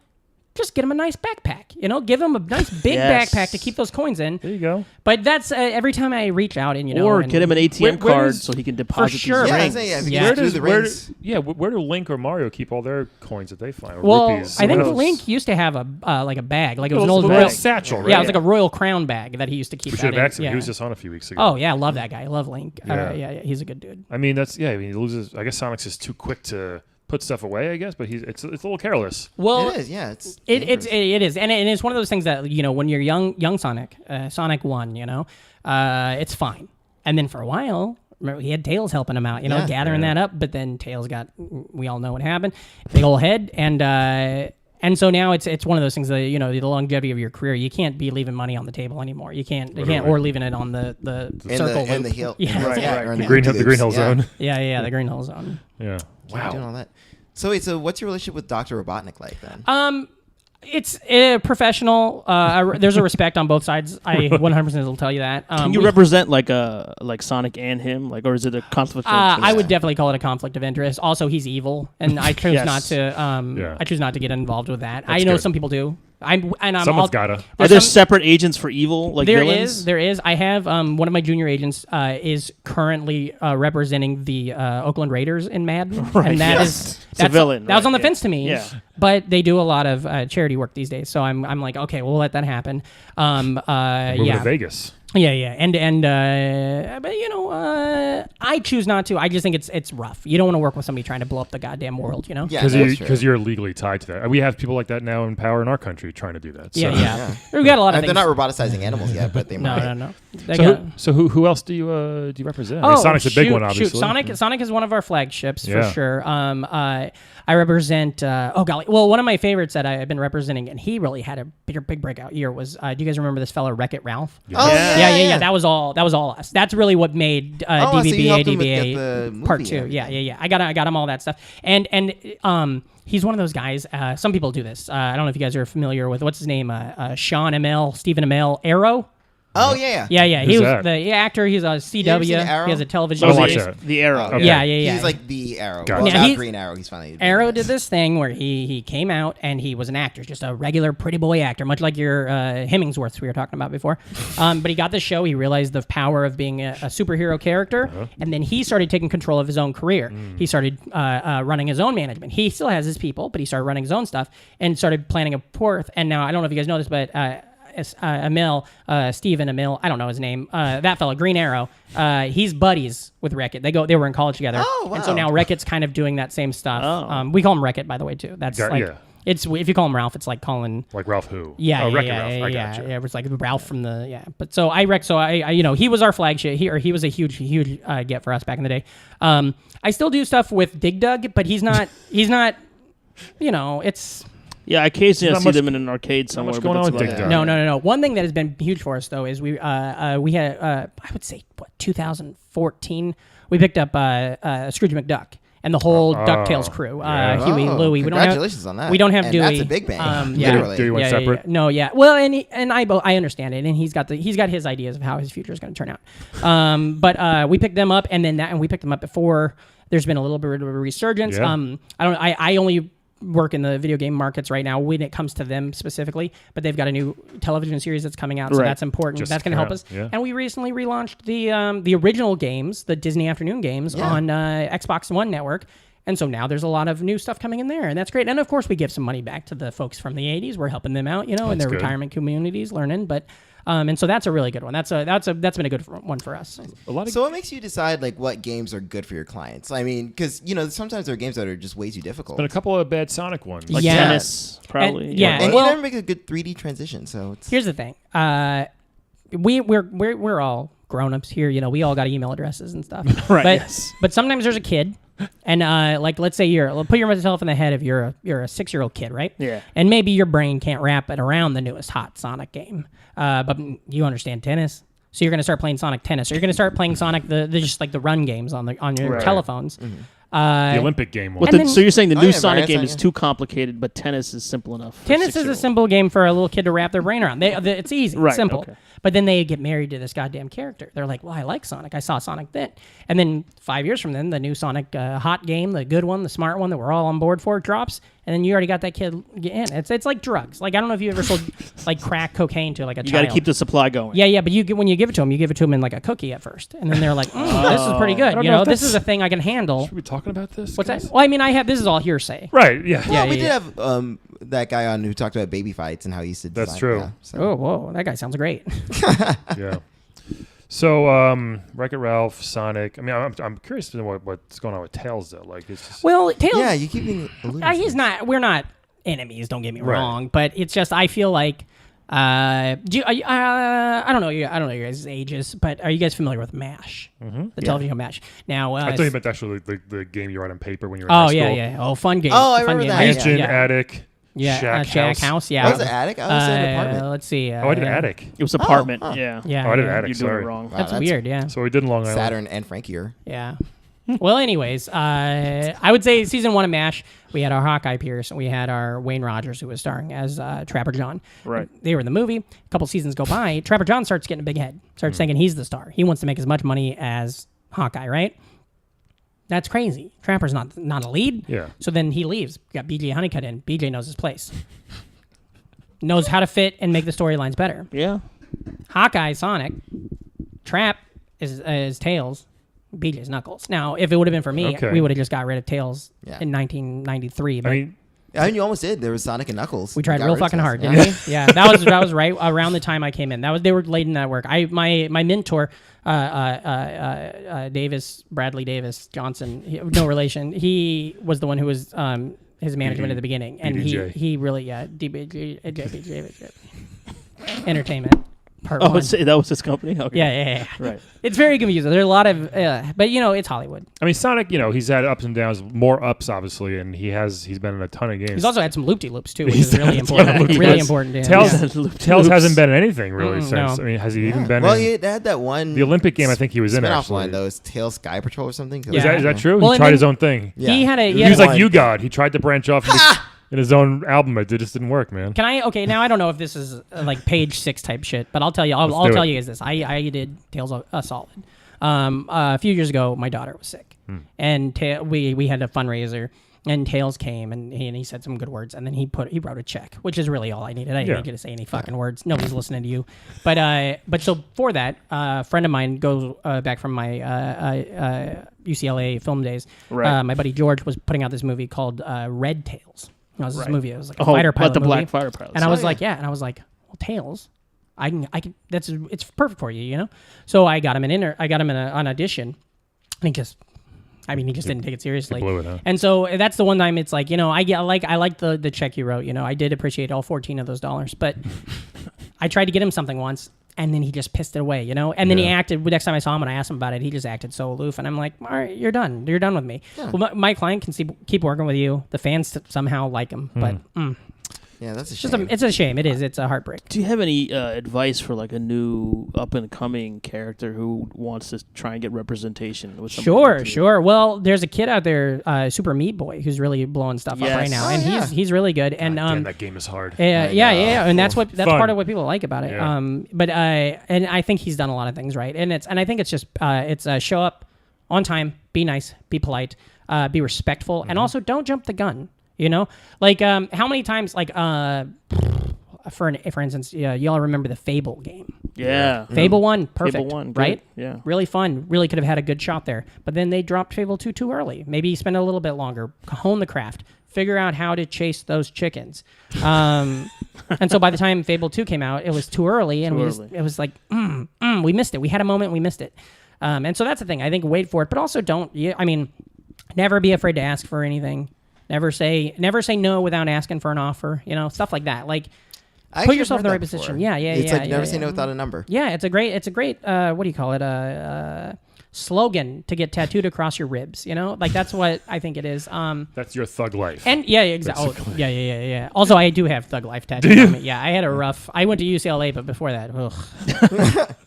[SPEAKER 5] Just get him a nice backpack. Give him a nice big
[SPEAKER 4] Yes.
[SPEAKER 5] backpack to keep those coins in.
[SPEAKER 1] There you go.
[SPEAKER 5] But that's every time I reach out and
[SPEAKER 4] Or
[SPEAKER 5] and-
[SPEAKER 4] get him an ATM
[SPEAKER 1] Where
[SPEAKER 4] card
[SPEAKER 1] does-
[SPEAKER 4] so he can deposit
[SPEAKER 5] sure.
[SPEAKER 4] these
[SPEAKER 3] Yeah,
[SPEAKER 4] rings.
[SPEAKER 3] if you
[SPEAKER 5] Yeah.
[SPEAKER 3] get through the rings.
[SPEAKER 1] Where do Link or Mario keep all their coins that they find? Or
[SPEAKER 5] Well,
[SPEAKER 1] rupees?
[SPEAKER 5] I think
[SPEAKER 1] What else?
[SPEAKER 5] Link used to have a like a bag, like it was an
[SPEAKER 1] Little-
[SPEAKER 5] old
[SPEAKER 1] little
[SPEAKER 5] royal
[SPEAKER 1] satchel, right?
[SPEAKER 5] Yeah, it was like a royal crown bag that he used to keep.
[SPEAKER 1] We
[SPEAKER 5] that
[SPEAKER 1] should have
[SPEAKER 5] in.
[SPEAKER 1] asked him.
[SPEAKER 5] Yeah.
[SPEAKER 1] He was just on a few weeks ago.
[SPEAKER 5] Oh yeah, I love that guy. I love Link.
[SPEAKER 1] Yeah.
[SPEAKER 5] He's a good dude.
[SPEAKER 1] I mean, he loses. I guess Sonic's just too quick to put stuff away. I guess, but it's a little careless.
[SPEAKER 5] Well,
[SPEAKER 3] It is, yeah. It
[SPEAKER 5] is, and it's one of those things that when you're young Sonic, Sonic 1, it's fine, and then for a while. Remember, he had Tails helping him out,
[SPEAKER 3] Yeah.
[SPEAKER 5] gathering that up. But then Tails we all know what happened, big old head, and so now it's one of those things that the longevity of your career, you can't be leaving money on the table anymore. You can't or leaving it on the circle
[SPEAKER 3] in
[SPEAKER 5] loop.
[SPEAKER 3] the hill.
[SPEAKER 5] Yeah.
[SPEAKER 3] Right,
[SPEAKER 5] Yeah.
[SPEAKER 3] or in
[SPEAKER 1] The green hill
[SPEAKER 3] loops,
[SPEAKER 1] zone.
[SPEAKER 5] Yeah, the Green Hill Zone.
[SPEAKER 1] Yeah.
[SPEAKER 3] Yeah, doing all that. So wait, what's your relationship with Dr. Robotnik like then?
[SPEAKER 5] It's professional. There's a respect on both sides. I 100% will tell you that.
[SPEAKER 4] Can you represent like Sonic and him, or is it a conflict of interest?
[SPEAKER 5] I would definitely call it a conflict of interest. Also, he's evil, and I choose
[SPEAKER 4] Yes.
[SPEAKER 5] not to.
[SPEAKER 1] Yeah.
[SPEAKER 5] I choose not to get involved with that.
[SPEAKER 1] That's
[SPEAKER 5] I know
[SPEAKER 1] good.
[SPEAKER 5] some people do.
[SPEAKER 1] Someone's gotta.
[SPEAKER 4] Are
[SPEAKER 5] There's
[SPEAKER 4] there
[SPEAKER 5] some-
[SPEAKER 4] separate agents for evil, like
[SPEAKER 5] There
[SPEAKER 4] villains?
[SPEAKER 5] is. I have one of my junior agents is currently representing the Oakland Raiders in Madden, and that's
[SPEAKER 4] a villain,
[SPEAKER 5] That was
[SPEAKER 4] right,
[SPEAKER 5] on the
[SPEAKER 4] yeah.
[SPEAKER 5] fence to me.
[SPEAKER 4] Yeah.
[SPEAKER 5] But they do a lot of charity work these days, so I'm like, okay, we'll let that happen.
[SPEAKER 1] Moving
[SPEAKER 5] Yeah.
[SPEAKER 1] to Vegas.
[SPEAKER 5] Yeah, and but I choose not to. I just think it's rough. You don't want to work with somebody trying to blow up the goddamn world,
[SPEAKER 3] Yeah,
[SPEAKER 1] Because
[SPEAKER 3] that's true.
[SPEAKER 1] you're legally tied to that. We have people like that now in power in our country trying to do that. So.
[SPEAKER 5] Yeah. We've got a lot of
[SPEAKER 3] They're
[SPEAKER 5] things.
[SPEAKER 3] not roboticizing animals yet, but they might.
[SPEAKER 5] No. They got-
[SPEAKER 1] So who else do you represent? I mean, Sonic's a big one, obviously.
[SPEAKER 5] Sonic is one of our flagships
[SPEAKER 1] Yeah.
[SPEAKER 5] for sure. I represent. One of my favorites that I've been representing, and he really had a big breakout year. Was do you guys remember this fella Wreck-It Ralph?
[SPEAKER 3] Oh,
[SPEAKER 5] Yeah. That was all us. That's really what made
[SPEAKER 3] so you
[SPEAKER 5] DBDD
[SPEAKER 3] helped him get the movie
[SPEAKER 5] Part
[SPEAKER 3] and
[SPEAKER 5] 2.
[SPEAKER 3] everything.
[SPEAKER 5] Yeah. I got him all that stuff, and he's one of those guys. Some people do this. I don't know if you guys are familiar with what's his name. Sean Amell, Stephen Amell, Arrow.
[SPEAKER 3] Oh, yeah.
[SPEAKER 5] Yeah. He
[SPEAKER 1] Who's
[SPEAKER 5] was
[SPEAKER 1] that?
[SPEAKER 5] the actor. He's a CW.
[SPEAKER 3] ever seen Arrow?
[SPEAKER 5] He has a television
[SPEAKER 1] I don't watch
[SPEAKER 5] series.
[SPEAKER 1] that.
[SPEAKER 4] The Arrow.
[SPEAKER 3] Oh,
[SPEAKER 1] Okay.
[SPEAKER 5] Yeah.
[SPEAKER 3] He's like the Arrow.
[SPEAKER 1] Gotcha.
[SPEAKER 3] Well,
[SPEAKER 5] Yeah,
[SPEAKER 3] not
[SPEAKER 5] he's-
[SPEAKER 3] Green Arrow. He's finally.
[SPEAKER 5] Arrow did this thing where he came out and he was an actor, just a regular pretty boy actor, much like your Hemmingsworths we were talking about before. But he got this show. He realized the power of being a superhero character, and then he started taking control of his own career. He started running his own management. He still has his people, but he started running his own stuff and started planning a fourth. And now I don't know if you guys know this, but Stephen Amell, I don't know his name. That fella, Green Arrow. He's buddies with Wreck-It. They were in college together.
[SPEAKER 3] Oh, wow.
[SPEAKER 5] And so now Wreck-It's kind of doing that same stuff.
[SPEAKER 4] Oh.
[SPEAKER 5] We call him Wreck-It, by the way, too. That's
[SPEAKER 1] Got-
[SPEAKER 5] like
[SPEAKER 1] yeah.
[SPEAKER 5] it's if you call him Ralph, it's like calling.
[SPEAKER 1] Like Ralph who?
[SPEAKER 5] Yeah,
[SPEAKER 1] Oh, Wreck-It
[SPEAKER 5] yeah,
[SPEAKER 1] Ralph.
[SPEAKER 5] yeah,
[SPEAKER 1] I
[SPEAKER 5] yeah,
[SPEAKER 1] gotcha.
[SPEAKER 5] yeah. It was like Ralph from the But so he was our flagship. He was a huge get for us back in the day. I still do stuff with Dig Dug, but he's not. It's.
[SPEAKER 4] Yeah, occasionally I
[SPEAKER 1] Not
[SPEAKER 4] see
[SPEAKER 1] much-
[SPEAKER 4] them in an arcade somewhere.
[SPEAKER 1] much
[SPEAKER 4] but
[SPEAKER 1] going on
[SPEAKER 4] that's
[SPEAKER 1] with
[SPEAKER 4] about
[SPEAKER 1] Dig
[SPEAKER 4] it.
[SPEAKER 1] Dug.
[SPEAKER 5] No. One thing that has been huge for us though is we had I would say 2014 we picked up Scrooge McDuck and the whole DuckTales crew.
[SPEAKER 1] yeah.
[SPEAKER 5] Huey,
[SPEAKER 3] Oh,
[SPEAKER 5] Louie.
[SPEAKER 3] congratulations on that.
[SPEAKER 5] We don't have
[SPEAKER 3] And
[SPEAKER 5] Dewey.
[SPEAKER 3] that's a big bang,
[SPEAKER 5] Yeah,
[SPEAKER 3] literally.
[SPEAKER 1] Dewey went separate?
[SPEAKER 5] No, yeah. Well, and I understand it, and he's got his ideas of how his future is going to turn out. But we picked them up, and we picked them up before. There's been a little bit of a resurgence.
[SPEAKER 1] Yeah.
[SPEAKER 5] I only work in the video game markets right now when it comes to them specifically, but they've got a new television series that's coming out, so
[SPEAKER 4] Right.
[SPEAKER 5] that's important.
[SPEAKER 1] Just
[SPEAKER 5] That's going to help
[SPEAKER 1] came
[SPEAKER 5] us.
[SPEAKER 1] out, yeah.
[SPEAKER 5] And we recently relaunched the original games, the Disney Afternoon games, on Xbox One network. And so now there's a lot of new stuff coming in there, and that's great. And of course, we give some money back to the folks from the '80s. We're helping them out, in their
[SPEAKER 1] good.
[SPEAKER 5] retirement communities, learning. But and so that's a really good one. That's been a good one for us.
[SPEAKER 1] A lot of
[SPEAKER 3] So what makes you decide like what games are good for your clients? I mean, because sometimes there are games that are just way too difficult.
[SPEAKER 1] been a couple of bad Sonic ones.
[SPEAKER 4] Like
[SPEAKER 5] Yeah.
[SPEAKER 4] tennis, probably.
[SPEAKER 5] And- yeah.
[SPEAKER 3] and
[SPEAKER 5] Well-
[SPEAKER 3] you never make a good 3D transition. So it's
[SPEAKER 5] Here's the thing. we're all grown-ups here. You know, we all got email addresses and stuff.
[SPEAKER 4] Right,
[SPEAKER 5] But,
[SPEAKER 4] yes.
[SPEAKER 5] but sometimes there's a kid, and like let's say put yourself in the head of you're a 6-year-old kid, right?
[SPEAKER 4] Yeah.
[SPEAKER 5] And maybe your brain can't wrap it around the newest hot Sonic game, but you understand tennis. So you're going to start playing Sonic Tennis, or you're going to start playing Sonic the just like the run games on your
[SPEAKER 1] Right.
[SPEAKER 5] telephones.
[SPEAKER 1] The Olympic game one.
[SPEAKER 4] What
[SPEAKER 5] And then-
[SPEAKER 4] so you're saying the
[SPEAKER 3] Oh,
[SPEAKER 4] new
[SPEAKER 3] yeah,
[SPEAKER 4] Sonic
[SPEAKER 3] various
[SPEAKER 4] game
[SPEAKER 3] on
[SPEAKER 4] is
[SPEAKER 3] it.
[SPEAKER 4] too complicated, but tennis is simple enough. for
[SPEAKER 5] Tennis is a
[SPEAKER 4] 6-year-old?
[SPEAKER 5] simple game for a little kid to wrap their brain around. It's easy,
[SPEAKER 4] Right,
[SPEAKER 5] simple.
[SPEAKER 4] okay.
[SPEAKER 5] But then they get married to this goddamn character. They're like, well, I like Sonic. I saw Sonic then. And then 5 years from then, the new Sonic hot game, the good one, the smart one that we're all on board for, drops. And then you already got that kid in. It's like drugs. Like, I don't know if you ever sold like crack cocaine to like a
[SPEAKER 4] You
[SPEAKER 5] child.
[SPEAKER 4] got to keep the supply going.
[SPEAKER 5] Yeah, but when you give it to them in like a cookie at first. And then they're like, this is pretty good.
[SPEAKER 1] don't
[SPEAKER 5] You
[SPEAKER 1] know
[SPEAKER 5] know,
[SPEAKER 1] if
[SPEAKER 5] this
[SPEAKER 1] that's-
[SPEAKER 5] is a thing I can handle.
[SPEAKER 1] Should we be talking about this?
[SPEAKER 5] What's
[SPEAKER 1] guys?
[SPEAKER 5] that? Well, I mean, this is all hearsay.
[SPEAKER 1] Right. Yeah.
[SPEAKER 3] Well, we
[SPEAKER 5] yeah.
[SPEAKER 3] did have that guy on who talked about baby fights and how he used to.
[SPEAKER 1] That's
[SPEAKER 3] design-
[SPEAKER 1] true.
[SPEAKER 3] Yeah, so.
[SPEAKER 5] Oh, whoa, that guy sounds great.
[SPEAKER 1] Yeah. So, Wreck-It Ralph, Sonic. I mean, I'm curious to know what's going on with Tails though. Like, it's just,
[SPEAKER 5] Well, Tails.
[SPEAKER 3] Yeah, you keep being alluding to
[SPEAKER 5] He's
[SPEAKER 3] it.
[SPEAKER 5] not. We're not enemies. Don't get me
[SPEAKER 1] Right.
[SPEAKER 5] wrong, but it's just I feel like. I don't know. I don't know your guys' ages, but are you guys familiar with MASH? The television show MASH. Now,
[SPEAKER 1] I thought you meant actually the game you write on paper when you were in
[SPEAKER 5] oh
[SPEAKER 1] high
[SPEAKER 5] yeah,
[SPEAKER 1] school.
[SPEAKER 5] yeah. Oh, fun game.
[SPEAKER 3] Oh, I
[SPEAKER 5] fun
[SPEAKER 3] remember
[SPEAKER 5] game.
[SPEAKER 3] that.
[SPEAKER 1] Mansion,
[SPEAKER 5] yeah.
[SPEAKER 1] attic,
[SPEAKER 5] Yeah,
[SPEAKER 1] shack,
[SPEAKER 5] house. Yeah.
[SPEAKER 3] That was an attic. I was in an apartment.
[SPEAKER 5] Let's see.
[SPEAKER 1] Oh, I did attic.
[SPEAKER 4] It was apartment.
[SPEAKER 3] huh.
[SPEAKER 4] Yeah.
[SPEAKER 5] Yeah.
[SPEAKER 1] Oh, I did
[SPEAKER 5] yeah.
[SPEAKER 1] attic.
[SPEAKER 4] You're doing
[SPEAKER 1] Sorry.
[SPEAKER 4] it wrong.
[SPEAKER 3] Wow,
[SPEAKER 5] That's weird. Yeah.
[SPEAKER 1] So we did Long Island.
[SPEAKER 3] Saturn and Frankie are.
[SPEAKER 5] Yeah. Well, anyways, I would say season 1 of MASH, we had our Hawkeye Pierce and we had our Wayne Rogers, who was starring as Trapper John.
[SPEAKER 4] Right.
[SPEAKER 5] They were in the movie. A couple seasons go by. Trapper John starts getting a big head. Starts thinking he's the star. He wants to make as much money as Hawkeye, right? That's crazy. Trapper's not a lead.
[SPEAKER 1] Yeah.
[SPEAKER 5] So then he leaves. Got BJ Honeycutt in. BJ knows his place. Knows how to fit and make the storylines better.
[SPEAKER 4] Yeah.
[SPEAKER 5] Hawkeye, Sonic. Trap is Tails. BJ's Knuckles. Now, if it would have been for me,
[SPEAKER 1] Okay.
[SPEAKER 5] we would have just got rid of Tails
[SPEAKER 3] Yeah.
[SPEAKER 5] in 1993. But
[SPEAKER 1] I mean,
[SPEAKER 3] I mean, you almost did. There was Sonic and Knuckles.
[SPEAKER 5] we tried
[SPEAKER 3] You got
[SPEAKER 5] real
[SPEAKER 3] rid of
[SPEAKER 5] fucking
[SPEAKER 3] Tails.
[SPEAKER 5] hard,
[SPEAKER 3] Yeah.
[SPEAKER 5] didn't we? Yeah, that was right around the time I came in. They were late in that work. My mentor, Bradley Davis Johnson, no relation. He was the one who was his management at the beginning, and
[SPEAKER 1] BDJ.
[SPEAKER 5] he really DBDD Entertainment. Part
[SPEAKER 4] Oh,
[SPEAKER 5] one.
[SPEAKER 4] that was his company? Okay.
[SPEAKER 5] Yeah.
[SPEAKER 4] Right.
[SPEAKER 5] It's very confusing. There's a lot of, but it's Hollywood.
[SPEAKER 1] I mean, Sonic. He's had ups and downs. More ups, obviously, and he's been in a ton of games.
[SPEAKER 5] He's also had some loop-de-loops too, which
[SPEAKER 1] He's
[SPEAKER 5] is really
[SPEAKER 1] had a ton of
[SPEAKER 5] important.
[SPEAKER 1] loop-de-loops.
[SPEAKER 5] Really
[SPEAKER 4] Yes.
[SPEAKER 5] important. To him.
[SPEAKER 1] Tails,
[SPEAKER 5] Yeah.
[SPEAKER 1] Tails hasn't been in anything really
[SPEAKER 5] Mm-mm,
[SPEAKER 1] since.
[SPEAKER 5] no.
[SPEAKER 1] I mean, has he even
[SPEAKER 3] Yeah.
[SPEAKER 1] been
[SPEAKER 3] Well,
[SPEAKER 1] in
[SPEAKER 3] they had that one.
[SPEAKER 1] the Olympic game? I think he was in
[SPEAKER 3] spin-off
[SPEAKER 1] actually.
[SPEAKER 3] line, those Tails Sky Patrol or something.
[SPEAKER 5] Yeah.
[SPEAKER 1] Is that true?
[SPEAKER 5] Well,
[SPEAKER 1] He
[SPEAKER 5] and
[SPEAKER 1] tried
[SPEAKER 5] then
[SPEAKER 1] his own thing.
[SPEAKER 3] Yeah.
[SPEAKER 5] He had a.
[SPEAKER 1] He was
[SPEAKER 5] had
[SPEAKER 1] like
[SPEAKER 5] a-
[SPEAKER 1] you, God. He tried to branch off in his own album. It just didn't work, man.
[SPEAKER 5] Can I? Okay, now I don't know if this is like page 6 type shit, but I'll tell you. I'll
[SPEAKER 1] do
[SPEAKER 5] tell
[SPEAKER 1] it.
[SPEAKER 5] you guys this. I did Tails a solid. A few years ago, my daughter was sick, and we had a fundraiser, and Tails came and he said some good words, and then he wrote a check, which is really all I needed. I didn't
[SPEAKER 1] Yeah.
[SPEAKER 5] get to say any fucking words. Nobody's listening to you, but so for that, a friend of mine goes back from my UCLA film days.
[SPEAKER 4] Right.
[SPEAKER 5] My buddy George was putting out this movie called Red Tails. It was this
[SPEAKER 4] Right.
[SPEAKER 5] movie. It was like a
[SPEAKER 4] Oh,
[SPEAKER 5] fighter pilot
[SPEAKER 4] the
[SPEAKER 5] movie.
[SPEAKER 4] Black Fighter Pilots.
[SPEAKER 5] And I was
[SPEAKER 3] yeah.
[SPEAKER 5] like, well, Tails, I can. It's perfect for you, you know. So I got him an audition, and he just didn't take it seriously.
[SPEAKER 1] blew it, huh?
[SPEAKER 5] And so that's the one time it's like, I like the check you wrote. I did appreciate all 14 of those dollars, but I tried to get him something once, and then he just pissed it away, And then he
[SPEAKER 1] Yeah.
[SPEAKER 5] acted. Next time I saw him and I asked him about it, he just acted so aloof, and I'm like, all right, you're done. You're done with me. Well, my client can keep working with you. The fans somehow like him, but.
[SPEAKER 3] Yeah, that's a
[SPEAKER 5] It's
[SPEAKER 3] shame.
[SPEAKER 5] just it's a shame. It is. It's a heartbreak.
[SPEAKER 4] Do you have any advice for like a new up and coming character who wants to try and get representation with somebody?
[SPEAKER 5] Sure. Well, there's a kid out there, Super Meat Boy, who's really blowing stuff up
[SPEAKER 4] Yes.
[SPEAKER 5] right now,
[SPEAKER 3] Oh,
[SPEAKER 5] and
[SPEAKER 3] yeah.
[SPEAKER 5] he's really good. And
[SPEAKER 1] Damn, that game is hard.
[SPEAKER 5] yeah, and that's
[SPEAKER 1] Fun.
[SPEAKER 5] part of what people like about it.
[SPEAKER 1] Yeah.
[SPEAKER 5] But and I think he's done a lot of things right, and I think it's just show up on time, be nice, be polite, be respectful, and also don't jump the gun. Like how many times, like for instance, y'all remember the Fable game?
[SPEAKER 4] Yeah.
[SPEAKER 5] Fable 1, perfect,
[SPEAKER 4] Fable 1, good.
[SPEAKER 5] right?
[SPEAKER 4] Yeah.
[SPEAKER 5] Really fun. Really could have had a good shot there. But then they dropped Fable 2 too early. Maybe spend a little bit longer, hone the craft, figure out how to chase those chickens. And so by the time Fable 2 came out, it was too early, and it was like, we missed it. We had a moment, we missed it. And so that's the thing. I think wait for it, but also never be afraid to ask for anything. Never say no without asking for an offer. Stuff like that. Like,
[SPEAKER 3] I
[SPEAKER 5] Put
[SPEAKER 3] actually
[SPEAKER 5] yourself in the
[SPEAKER 3] heard
[SPEAKER 5] right
[SPEAKER 3] that before.
[SPEAKER 5] position. Yeah,
[SPEAKER 3] It's like never
[SPEAKER 5] yeah.
[SPEAKER 3] say no without a number.
[SPEAKER 5] Yeah, it's a great what do you call it? Slogan to get tattooed across your ribs. You know, like that's what I think it is.
[SPEAKER 1] That's your thug life.
[SPEAKER 5] And yeah, exactly. Oh, yeah. Also, I do have Thug Life tattooed on me. Yeah, I had a rough. I went to UCLA, but before that, ugh.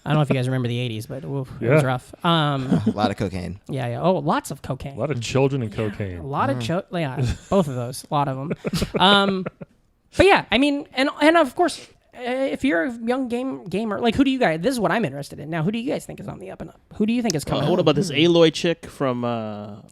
[SPEAKER 5] I don't know if you guys remember the '80s, but oof, it was rough.
[SPEAKER 3] A lot of cocaine.
[SPEAKER 5] Yeah. Oh, lots of cocaine.
[SPEAKER 1] A lot of children and cocaine.
[SPEAKER 5] A lot of yeah, both of those. A lot of them. But yeah, I mean, and of course, if you're a young gamer, like who do you guys? This is what I'm interested in now. Who do you guys think is on the up and up? Who do you think is coming?
[SPEAKER 4] What about this Aloy chick from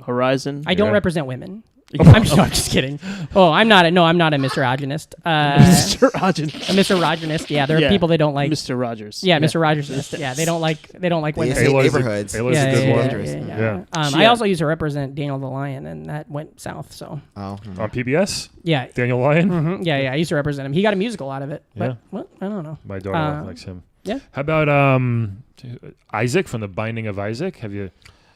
[SPEAKER 4] Horizon?
[SPEAKER 5] I don't represent women. I'm just kidding. Oh, I'm not a misogynist.
[SPEAKER 4] Mr. Rogers.
[SPEAKER 5] A misogynist. Yeah, there are people they don't like.
[SPEAKER 4] Mr. Rogers.
[SPEAKER 5] Yeah, Mr. Rogers. Yeah, they don't like women.
[SPEAKER 3] say
[SPEAKER 1] Aloy's
[SPEAKER 3] neighborhoods.
[SPEAKER 1] Aloy's a good one.
[SPEAKER 5] Yeah.
[SPEAKER 1] Yeah.
[SPEAKER 5] I also used to represent Daniel the Lion, and that went south. So
[SPEAKER 3] Oh.
[SPEAKER 1] On PBS?
[SPEAKER 5] yeah,
[SPEAKER 1] Daniel Lyon?
[SPEAKER 5] mhm, yeah. I used to represent him. He got a musical out of it, but
[SPEAKER 1] Yeah.
[SPEAKER 5] well, I don't know.
[SPEAKER 1] My daughter likes him.
[SPEAKER 5] yeah.
[SPEAKER 1] How about Isaac from The Binding of Isaac? Have you?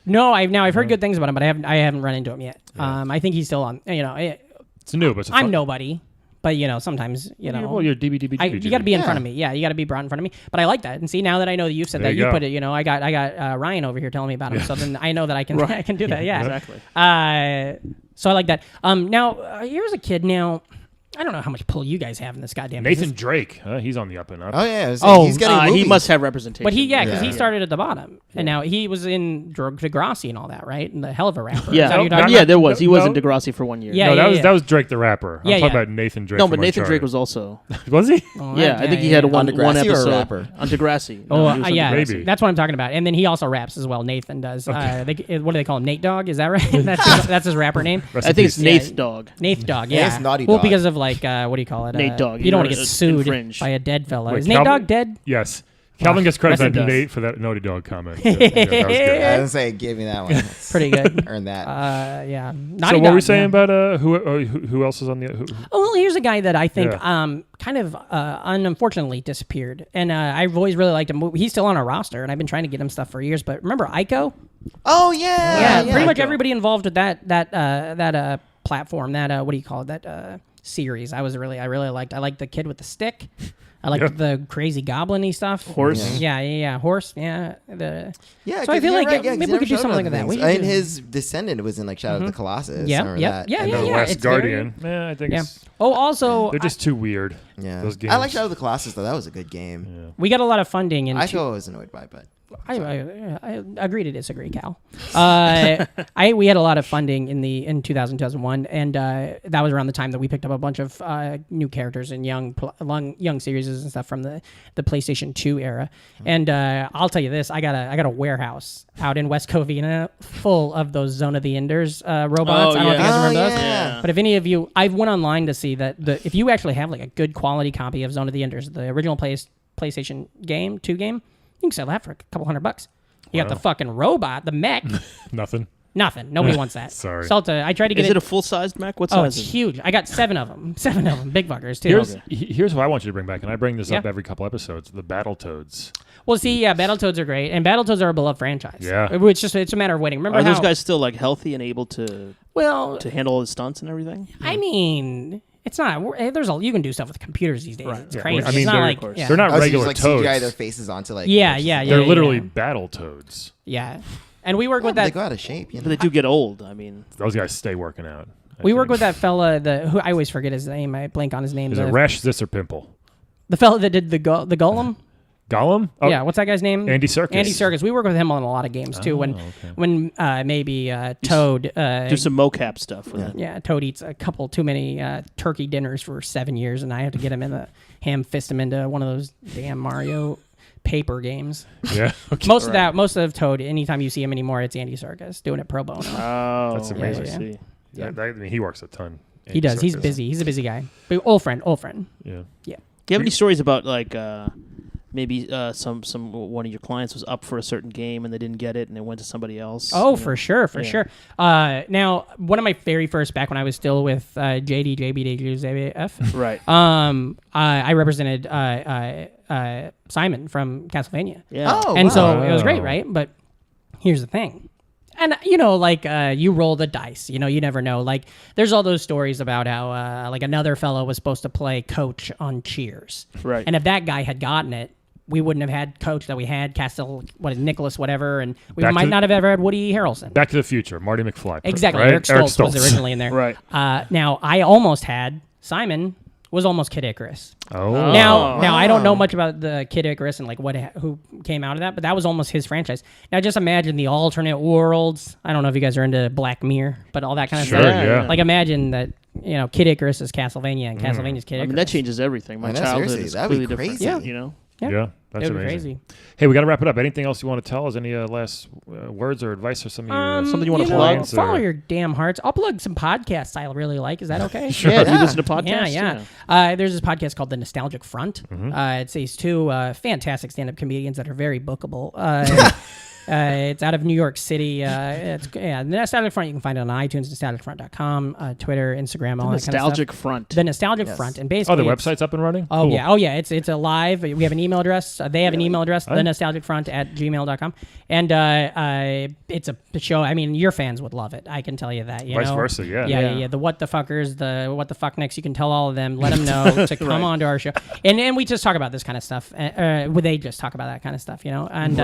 [SPEAKER 5] No, I've heard good things about him, but I haven't run into him yet. I think he's still on.
[SPEAKER 1] It's new, but it's
[SPEAKER 5] I'm nobody, but sometimes
[SPEAKER 1] Well, you're DBDD.
[SPEAKER 5] you got to be in front of me. Yeah, you got to be brought in front of me. But I like that. And see, now that I know that you've said
[SPEAKER 1] There
[SPEAKER 5] that,
[SPEAKER 1] you
[SPEAKER 5] you
[SPEAKER 1] go.
[SPEAKER 5] put it. I got Ryan over here telling me about him. So then I know that I can I can do that. Yeah,
[SPEAKER 4] Exactly.
[SPEAKER 5] So I like that. Now here's a kid. Now I don't know how much pull you guys have in this goddamn
[SPEAKER 1] Nathan
[SPEAKER 5] business.
[SPEAKER 1] Drake. He's on the up and up.
[SPEAKER 3] Oh yeah.
[SPEAKER 5] Oh,
[SPEAKER 3] he's getting
[SPEAKER 4] He
[SPEAKER 3] movies.
[SPEAKER 4] must have representation.
[SPEAKER 5] But because he
[SPEAKER 3] Yeah.
[SPEAKER 5] started at the bottom, and now he was in Degrassi and all that, right? And the hell of a rapper. Is that
[SPEAKER 4] Yeah,
[SPEAKER 5] what you're talking
[SPEAKER 4] yeah,
[SPEAKER 5] about?
[SPEAKER 4] there was. He was in
[SPEAKER 1] No.
[SPEAKER 4] Degrassi for 1 year.
[SPEAKER 5] Yeah.
[SPEAKER 1] No, that was Drake the rapper. I'm
[SPEAKER 5] Yeah,
[SPEAKER 1] talking
[SPEAKER 5] yeah.
[SPEAKER 1] about Nathan Drake.
[SPEAKER 4] No,
[SPEAKER 1] from
[SPEAKER 4] but Nathan Drake
[SPEAKER 1] Uncharted.
[SPEAKER 4] was also.
[SPEAKER 1] Was he?
[SPEAKER 5] Oh,
[SPEAKER 4] Yeah, I think he had one
[SPEAKER 3] Degrassi or a
[SPEAKER 4] episode
[SPEAKER 3] rapper?
[SPEAKER 4] on Degrassi.
[SPEAKER 5] Oh,
[SPEAKER 4] he was on
[SPEAKER 5] yeah,
[SPEAKER 4] Degrassi.
[SPEAKER 1] Maybe.
[SPEAKER 5] that's what I'm talking about. And then he also raps as well. Nathan does. What do they call him? Nate Dogg? Is that right? that's his rapper name.
[SPEAKER 1] Rest
[SPEAKER 4] I
[SPEAKER 1] in
[SPEAKER 4] think
[SPEAKER 1] peace.
[SPEAKER 4] it's Nate's dog.
[SPEAKER 5] Nate Dogg.
[SPEAKER 3] Yeah,
[SPEAKER 5] Yeah,
[SPEAKER 3] it's Naughty
[SPEAKER 5] Well,
[SPEAKER 3] Dog.
[SPEAKER 5] because of what do you call it?
[SPEAKER 4] Nate Dogg.
[SPEAKER 5] You don't want
[SPEAKER 4] You
[SPEAKER 5] to get
[SPEAKER 4] don't
[SPEAKER 5] sued
[SPEAKER 4] infringe.
[SPEAKER 5] by a dead fella.
[SPEAKER 1] Wait,
[SPEAKER 5] Is Nate
[SPEAKER 1] Calvin-
[SPEAKER 5] Dogg dead?
[SPEAKER 1] Yes. Calvin gets credit
[SPEAKER 5] yes,
[SPEAKER 1] for
[SPEAKER 5] he does.
[SPEAKER 1] Nate for that Naughty Dog comment. Yeah, that was
[SPEAKER 3] I
[SPEAKER 1] good.
[SPEAKER 3] didn't say give me that one.
[SPEAKER 5] Pretty good.
[SPEAKER 3] Earn that.
[SPEAKER 5] Yeah.
[SPEAKER 1] So
[SPEAKER 5] Naughty
[SPEAKER 1] what were we
[SPEAKER 5] Dog,
[SPEAKER 1] saying
[SPEAKER 5] yeah.
[SPEAKER 1] about who else is on the?
[SPEAKER 5] Oh, well, here's a guy that I think
[SPEAKER 1] Yeah.
[SPEAKER 5] kind of unfortunately disappeared, and I've always really liked him. He's still on our roster, and I've been trying to get him stuff for years. But remember Ico?
[SPEAKER 3] Oh yeah.
[SPEAKER 5] Yeah, pretty much
[SPEAKER 1] Ico.
[SPEAKER 5] everybody involved with that platform, that what do you call it? That series. I really liked. I liked the kid with the stick. I liked the crazy goblin-y stuff.
[SPEAKER 4] Horse.
[SPEAKER 5] Yeah. Horse. Yeah.
[SPEAKER 3] Yeah,
[SPEAKER 5] So I feel like maybe we could do something like that. We could
[SPEAKER 3] And
[SPEAKER 5] do-
[SPEAKER 3] his descendant was in like Shadow of the Colossus.
[SPEAKER 5] Yeah,
[SPEAKER 3] I remember
[SPEAKER 5] yeah,
[SPEAKER 3] that.
[SPEAKER 5] yeah,
[SPEAKER 3] And
[SPEAKER 1] The
[SPEAKER 3] then-
[SPEAKER 1] Last
[SPEAKER 5] it's very-
[SPEAKER 1] Guardian. I think
[SPEAKER 5] Yeah.
[SPEAKER 1] it's,
[SPEAKER 5] Oh, also,
[SPEAKER 1] they're just too weird.
[SPEAKER 3] Yeah.
[SPEAKER 1] Those games.
[SPEAKER 3] I like Shadow of the Colossus though. That was a good game.
[SPEAKER 5] we got a lot of funding in.
[SPEAKER 3] I feel I was annoyed by it, but
[SPEAKER 5] I agree to disagree, Cal. We had a lot of funding in 2001, and that was around the time that we picked up a bunch of new characters and young series and stuff from the PlayStation 2 era. And I'll tell you this: I got a warehouse out in West Covina full of those Zone of the Enders robots.
[SPEAKER 4] Oh,
[SPEAKER 5] I don't know if you guys
[SPEAKER 3] yeah.
[SPEAKER 5] remember
[SPEAKER 3] Oh,
[SPEAKER 5] those.
[SPEAKER 3] yeah.
[SPEAKER 5] But if any of you, I went online to see that if you actually have like a good quality copy of Zone of the Enders, the original PlayStation 2 game, you can sell that for a couple $100. You got the fucking robot, the mech.
[SPEAKER 1] Nothing.
[SPEAKER 5] Nothing. Nobody wants that.
[SPEAKER 1] Sorry.
[SPEAKER 5] Salta, I tried to get
[SPEAKER 4] Is it a full-sized Mac? What
[SPEAKER 5] Oh,
[SPEAKER 4] size
[SPEAKER 5] it's
[SPEAKER 4] is it?
[SPEAKER 5] huge. I got 7 of them. 7 of them. Big fuckers, too.
[SPEAKER 1] Here's what I want you to bring back, and I bring this up
[SPEAKER 5] Yeah.
[SPEAKER 1] every couple episodes: the Battletoads.
[SPEAKER 5] Well, see, yeah, Battletoads are great, and Battletoads are a beloved franchise.
[SPEAKER 1] Yeah.
[SPEAKER 5] It's a matter of waiting. Remember
[SPEAKER 4] Are
[SPEAKER 5] how?
[SPEAKER 4] those guys still like healthy and able to
[SPEAKER 5] Well,
[SPEAKER 4] handle all the stunts and everything?
[SPEAKER 5] I mean, it's not. You can do stuff with computers these days. It's
[SPEAKER 1] Yeah.
[SPEAKER 5] crazy.
[SPEAKER 1] I mean,
[SPEAKER 5] it's not
[SPEAKER 1] they're-
[SPEAKER 5] like
[SPEAKER 4] of course.
[SPEAKER 5] yeah.
[SPEAKER 1] They're not
[SPEAKER 3] I was
[SPEAKER 1] regular
[SPEAKER 3] just like
[SPEAKER 1] toads.
[SPEAKER 3] CGI their faces onto like.
[SPEAKER 5] Yeah,
[SPEAKER 3] images.
[SPEAKER 5] yeah, yeah.
[SPEAKER 1] They're literally
[SPEAKER 5] yeah.
[SPEAKER 1] Battletoads.
[SPEAKER 5] Yeah, and we work
[SPEAKER 3] Well,
[SPEAKER 5] with
[SPEAKER 3] they
[SPEAKER 5] that.
[SPEAKER 3] go out of shape. You
[SPEAKER 4] But
[SPEAKER 3] know?
[SPEAKER 4] they do get old. I mean,
[SPEAKER 1] Those guys stay working out.
[SPEAKER 5] We work with that fella. Who I always forget his name. I blank on his name.
[SPEAKER 1] Is it Rash, Zitz, or Pimple?
[SPEAKER 5] The fella that did the Golem.
[SPEAKER 1] Gollum? Oh,
[SPEAKER 5] Yeah, what's that guy's name?
[SPEAKER 1] Andy Serkis.
[SPEAKER 5] Andy Serkis. We work with him on a lot of games too.
[SPEAKER 1] Oh,
[SPEAKER 5] When maybe Toad.
[SPEAKER 4] do some mocap stuff with it.
[SPEAKER 5] Yeah, Toad eats a couple too many turkey dinners for 7 years, and I have to get him in the fist him into one of those damn Mario paper games.
[SPEAKER 1] Yeah. Okay.
[SPEAKER 5] Most of Toad, anytime you see him anymore, it's Andy Serkis doing it pro bono.
[SPEAKER 4] Oh,
[SPEAKER 1] That's amazing.
[SPEAKER 4] I see.
[SPEAKER 5] Yeah.
[SPEAKER 1] I mean, he works a ton.
[SPEAKER 5] He does. He's
[SPEAKER 1] Serkis.
[SPEAKER 5] busy. He's a busy guy. But old friend.
[SPEAKER 1] Yeah.
[SPEAKER 4] Do you have any stories about like maybe some one of your clients was up for a certain game and they didn't get it and it went to somebody else?
[SPEAKER 5] Oh,
[SPEAKER 4] You know?
[SPEAKER 5] for sure. Now, one of my very first, back when I was still with JBDF,
[SPEAKER 4] Right.
[SPEAKER 5] I represented Simon from Castlevania.
[SPEAKER 4] Yeah.
[SPEAKER 3] Oh,
[SPEAKER 5] And
[SPEAKER 3] wow.
[SPEAKER 5] so it was great,
[SPEAKER 1] Wow.
[SPEAKER 5] right? But here's the thing. And you roll the dice. You never know. Like, there's all those stories about how like another fellow was supposed to play Coach on Cheers,
[SPEAKER 4] Right.
[SPEAKER 5] and if that guy had gotten it, we wouldn't have had Coach that we had, Nicholas, whatever, and we might not have ever had Woody Harrelson.
[SPEAKER 1] Back to the Future, Marty McFly.
[SPEAKER 5] Exactly.
[SPEAKER 1] Right?
[SPEAKER 5] Eric Stoltz was originally in there.
[SPEAKER 4] Right.
[SPEAKER 5] Now, I almost had Simon was almost Kid Icarus.
[SPEAKER 1] Oh.
[SPEAKER 5] Now I don't know much about the Kid Icarus and like who came out of that, but that was almost his franchise. Now just imagine the alternate worlds. I don't know if you guys are into Black Mirror, but all that kind of
[SPEAKER 1] Sure,
[SPEAKER 5] stuff.
[SPEAKER 1] yeah.
[SPEAKER 5] Like imagine that Kid Icarus is Castlevania and Castlevania's Kid Icarus.
[SPEAKER 4] I mean, that changes everything. My
[SPEAKER 3] I know,
[SPEAKER 4] childhood
[SPEAKER 3] seriously,
[SPEAKER 4] is
[SPEAKER 3] that'd be
[SPEAKER 4] completely different.
[SPEAKER 3] crazy.
[SPEAKER 4] You know.
[SPEAKER 1] Yeah, that's
[SPEAKER 5] It would be
[SPEAKER 1] amazing.
[SPEAKER 5] crazy.
[SPEAKER 1] Hey, we got to wrap it up. Anything else you want to tell us? Any last words or advice or some of your
[SPEAKER 4] Something you wanna
[SPEAKER 5] know,
[SPEAKER 4] plug?
[SPEAKER 5] Follow your damn hearts. I'll plug some podcasts I really like. Is that okay?
[SPEAKER 4] Yeah, do you listen to podcasts?
[SPEAKER 5] Yeah. There's this podcast called The Nostalgic Front. It's these two fantastic stand-up comedians that are very bookable. It's out of New York City. The Nostalgic Front. You can find it on iTunes, nostalgicfront.com, Twitter, Instagram, all that kind of stuff.
[SPEAKER 4] Nostalgic Front.
[SPEAKER 5] The Nostalgic Front, and basically,
[SPEAKER 1] the website's up and running.
[SPEAKER 5] Oh
[SPEAKER 1] Cool.
[SPEAKER 5] yeah. It's a live. We have an email address. They have an email address. thenostalgicfront@gmail.com, and it's a show. I mean, your fans would love it. I can tell you that.
[SPEAKER 1] Vice versa, yeah.
[SPEAKER 5] Yeah. The what the fuckers, the what the fuck next. You can tell all of them. Let them know to come on to our show, and we just talk about this kind of stuff. They just talk about that kind of stuff, and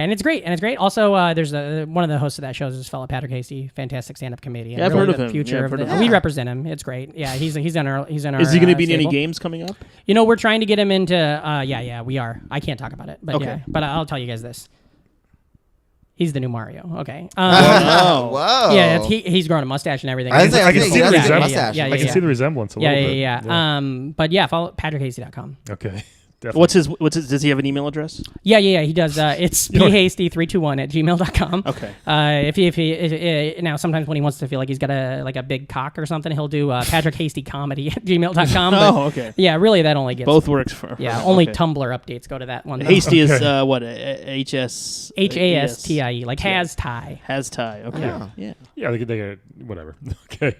[SPEAKER 5] and it's great. Also, there's one of the hosts of that show is this fellow Patrick Hastie, fantastic stand-up comedian.
[SPEAKER 4] Yeah, I've
[SPEAKER 5] really
[SPEAKER 4] heard of
[SPEAKER 5] the
[SPEAKER 4] him.
[SPEAKER 5] Future
[SPEAKER 4] Yeah, I've
[SPEAKER 5] of
[SPEAKER 4] heard
[SPEAKER 5] the,
[SPEAKER 4] of him.
[SPEAKER 5] we represent him. It's great. Yeah, he's in our.
[SPEAKER 4] Is he going to be in any
[SPEAKER 5] stable.
[SPEAKER 4] games coming up?
[SPEAKER 5] We're trying to get him into. Yeah, we are. I can't talk about it, but
[SPEAKER 4] Okay.
[SPEAKER 5] yeah, but I'll tell you guys this. He's the new Mario. Okay.
[SPEAKER 3] Whoa.
[SPEAKER 5] Yeah, he's growing a mustache and everything.
[SPEAKER 3] I can see the
[SPEAKER 1] resemblance.
[SPEAKER 3] mustache.
[SPEAKER 5] Yeah,
[SPEAKER 1] I can see the resemblance a little bit.
[SPEAKER 5] Yeah. But yeah, follow PatrickHastie.com.
[SPEAKER 1] Okay. Definitely.
[SPEAKER 4] What's his? Does he have an email address?
[SPEAKER 5] Yeah. He does. It's phasty321@gmail.com.
[SPEAKER 4] Okay.
[SPEAKER 5] If now sometimes when he wants to feel like he's got a big cock or something, he'll do Patrick Hastie comedy at gmail.com.
[SPEAKER 4] Oh, okay.
[SPEAKER 5] Yeah, really, that only gets
[SPEAKER 4] Both works for.
[SPEAKER 5] Yeah, only
[SPEAKER 4] okay.
[SPEAKER 5] Tumblr updates go to that one.
[SPEAKER 4] Hasty is what? HS.
[SPEAKER 5] HASTIE, like has tie.
[SPEAKER 4] Has tie. Okay.
[SPEAKER 3] Yeah.
[SPEAKER 1] Yeah, they get whatever. Okay.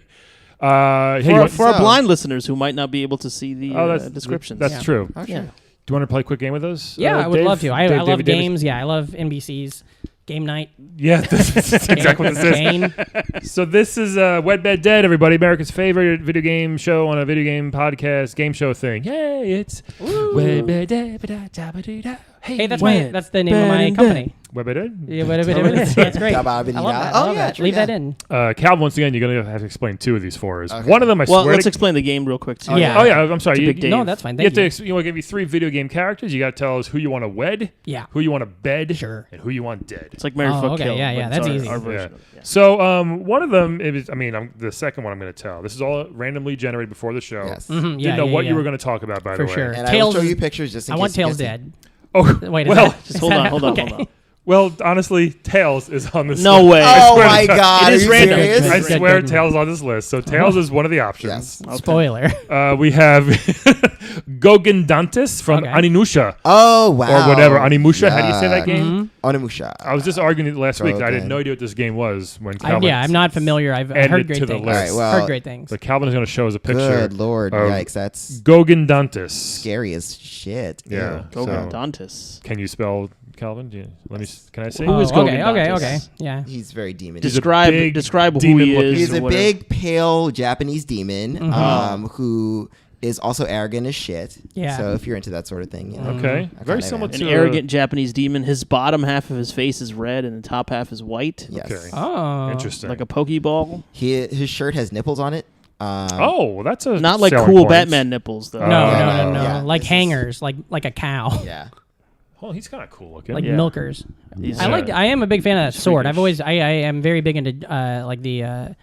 [SPEAKER 1] Hey,
[SPEAKER 4] For our blind listeners who might not be able to see the descriptions.
[SPEAKER 1] That's true.
[SPEAKER 3] Okay.
[SPEAKER 4] Yeah.
[SPEAKER 1] Do you want to play a quick game with us?
[SPEAKER 5] Yeah, I would
[SPEAKER 1] Dave?
[SPEAKER 5] love to. I love
[SPEAKER 1] David Davis?
[SPEAKER 5] games. Yeah, I love NBC's Game Night.
[SPEAKER 1] Yeah, that's exactly what this is.
[SPEAKER 5] Jane.
[SPEAKER 1] So this is Wed Bed Dead, everybody. America's favorite video game show on a video game podcast, game show thing. Yay, it's Wed Bed Dead. Ba-da-da-ba-dee-da.
[SPEAKER 5] Hey, that's the name of my company.
[SPEAKER 1] Wed Bed Dead?
[SPEAKER 5] Yeah, that's great. I love that. I love that.
[SPEAKER 3] True,
[SPEAKER 5] Leave
[SPEAKER 3] yeah.
[SPEAKER 5] that in.
[SPEAKER 1] Cal, once again, you're going to have to explain two of these for us.
[SPEAKER 3] Okay.
[SPEAKER 1] One of them, I
[SPEAKER 4] Well,
[SPEAKER 1] swear
[SPEAKER 4] let's
[SPEAKER 1] to...
[SPEAKER 4] explain the game real quick too.
[SPEAKER 5] Yeah.
[SPEAKER 1] Oh, yeah, I'm sorry.
[SPEAKER 4] It's a big Dave.
[SPEAKER 5] No, that's fine.
[SPEAKER 1] You
[SPEAKER 5] Thank
[SPEAKER 1] have
[SPEAKER 5] you.
[SPEAKER 1] to. You want to give you three video game characters. You got to tell us who you want to wed,
[SPEAKER 5] Yeah.
[SPEAKER 1] who you want to bed,
[SPEAKER 5] Sure.
[SPEAKER 1] and who you want dead.
[SPEAKER 4] It's like Married
[SPEAKER 5] Oh,
[SPEAKER 4] Fuck
[SPEAKER 5] okay,
[SPEAKER 4] Kill.
[SPEAKER 5] yeah,
[SPEAKER 4] but
[SPEAKER 5] that's
[SPEAKER 4] it's
[SPEAKER 5] easy.
[SPEAKER 4] Our
[SPEAKER 1] Yeah.
[SPEAKER 4] version of it, yeah.
[SPEAKER 1] So one of them, the second one I'm going to tell. This is all randomly generated before the show.
[SPEAKER 3] Yes.
[SPEAKER 5] Mhm,
[SPEAKER 1] Didn't know what you were going to talk about, by the
[SPEAKER 5] For
[SPEAKER 1] way.
[SPEAKER 5] sure.
[SPEAKER 3] And I
[SPEAKER 5] Tails
[SPEAKER 3] will show
[SPEAKER 5] is-
[SPEAKER 3] you pictures just in
[SPEAKER 5] I
[SPEAKER 3] case
[SPEAKER 5] want
[SPEAKER 3] you
[SPEAKER 5] Tails
[SPEAKER 3] can't see.
[SPEAKER 5] dead.
[SPEAKER 1] Oh,
[SPEAKER 5] Wait,
[SPEAKER 1] well,
[SPEAKER 4] Just hold on.
[SPEAKER 5] Okay.
[SPEAKER 1] well, honestly, Tails is on this
[SPEAKER 4] No
[SPEAKER 1] list.
[SPEAKER 4] way.
[SPEAKER 3] Oh
[SPEAKER 1] swear
[SPEAKER 3] my
[SPEAKER 1] to God.
[SPEAKER 3] God!
[SPEAKER 4] It is
[SPEAKER 3] are you
[SPEAKER 4] random.
[SPEAKER 3] serious?
[SPEAKER 1] I
[SPEAKER 5] Good,
[SPEAKER 1] swear
[SPEAKER 5] good.
[SPEAKER 1] Tails is on this list. So Tails is one of the options.
[SPEAKER 3] Yes.
[SPEAKER 5] Spoiler.
[SPEAKER 1] We have Gogendantis from
[SPEAKER 5] Okay.
[SPEAKER 1] Animusha.
[SPEAKER 3] Oh wow!
[SPEAKER 1] Or whatever. Animusha. How do you say that
[SPEAKER 3] Yeah.
[SPEAKER 1] game?
[SPEAKER 3] Onimusha.
[SPEAKER 1] I was just arguing it last week. I had
[SPEAKER 3] Gogen.
[SPEAKER 1] no idea what this game was when Calvin.
[SPEAKER 5] I'm not familiar. I've
[SPEAKER 1] added
[SPEAKER 5] heard
[SPEAKER 1] it
[SPEAKER 5] great
[SPEAKER 1] to the
[SPEAKER 5] things.
[SPEAKER 1] list.
[SPEAKER 3] All right, well,
[SPEAKER 5] Heard great things.
[SPEAKER 1] So Calvin is going to show us a picture.
[SPEAKER 3] Good lord!
[SPEAKER 1] of
[SPEAKER 3] Yikes! That's
[SPEAKER 1] Gogendantis.
[SPEAKER 3] scary as shit.
[SPEAKER 1] Yeah.
[SPEAKER 3] Ew.
[SPEAKER 1] So-
[SPEAKER 4] Gogendantis.
[SPEAKER 1] Can you spell Calvin? Can I see?
[SPEAKER 4] Who is
[SPEAKER 5] okay,
[SPEAKER 4] Gogendantis?
[SPEAKER 5] okay. Yeah.
[SPEAKER 3] He's very demon.
[SPEAKER 1] He's a
[SPEAKER 4] Describe
[SPEAKER 1] big
[SPEAKER 4] who
[SPEAKER 1] demon
[SPEAKER 4] he
[SPEAKER 1] looking-
[SPEAKER 4] is.
[SPEAKER 3] He's
[SPEAKER 4] or
[SPEAKER 3] a
[SPEAKER 4] whatever.
[SPEAKER 3] big, pale Japanese demon
[SPEAKER 5] Mm-hmm.
[SPEAKER 3] who is also arrogant as shit.
[SPEAKER 5] Yeah.
[SPEAKER 3] So if you're into that sort of thing, you know.
[SPEAKER 1] Okay. Very
[SPEAKER 3] kinda
[SPEAKER 1] similar
[SPEAKER 3] am.
[SPEAKER 1] to
[SPEAKER 4] An arrogant Japanese demon. His bottom half of his face is red and the top half is white.
[SPEAKER 3] Yes.
[SPEAKER 1] Okay.
[SPEAKER 5] Oh.
[SPEAKER 1] Interesting.
[SPEAKER 4] Like a Pokeball.
[SPEAKER 3] His shirt has nipples on it.
[SPEAKER 1] Oh, well, that's a
[SPEAKER 4] Not like
[SPEAKER 1] selling
[SPEAKER 4] cool
[SPEAKER 1] point.
[SPEAKER 4] Batman nipples, though.
[SPEAKER 5] No,
[SPEAKER 1] Oh.
[SPEAKER 5] no.
[SPEAKER 3] Yeah,
[SPEAKER 5] Like
[SPEAKER 3] this is-
[SPEAKER 5] hangers, like a cow.
[SPEAKER 3] Yeah.
[SPEAKER 1] Oh, he's kind of cool looking.
[SPEAKER 5] Like
[SPEAKER 4] Yeah.
[SPEAKER 5] milkers.
[SPEAKER 4] He's,
[SPEAKER 5] I am a big fan of that sword.
[SPEAKER 4] freakish.
[SPEAKER 5] I am very big into like the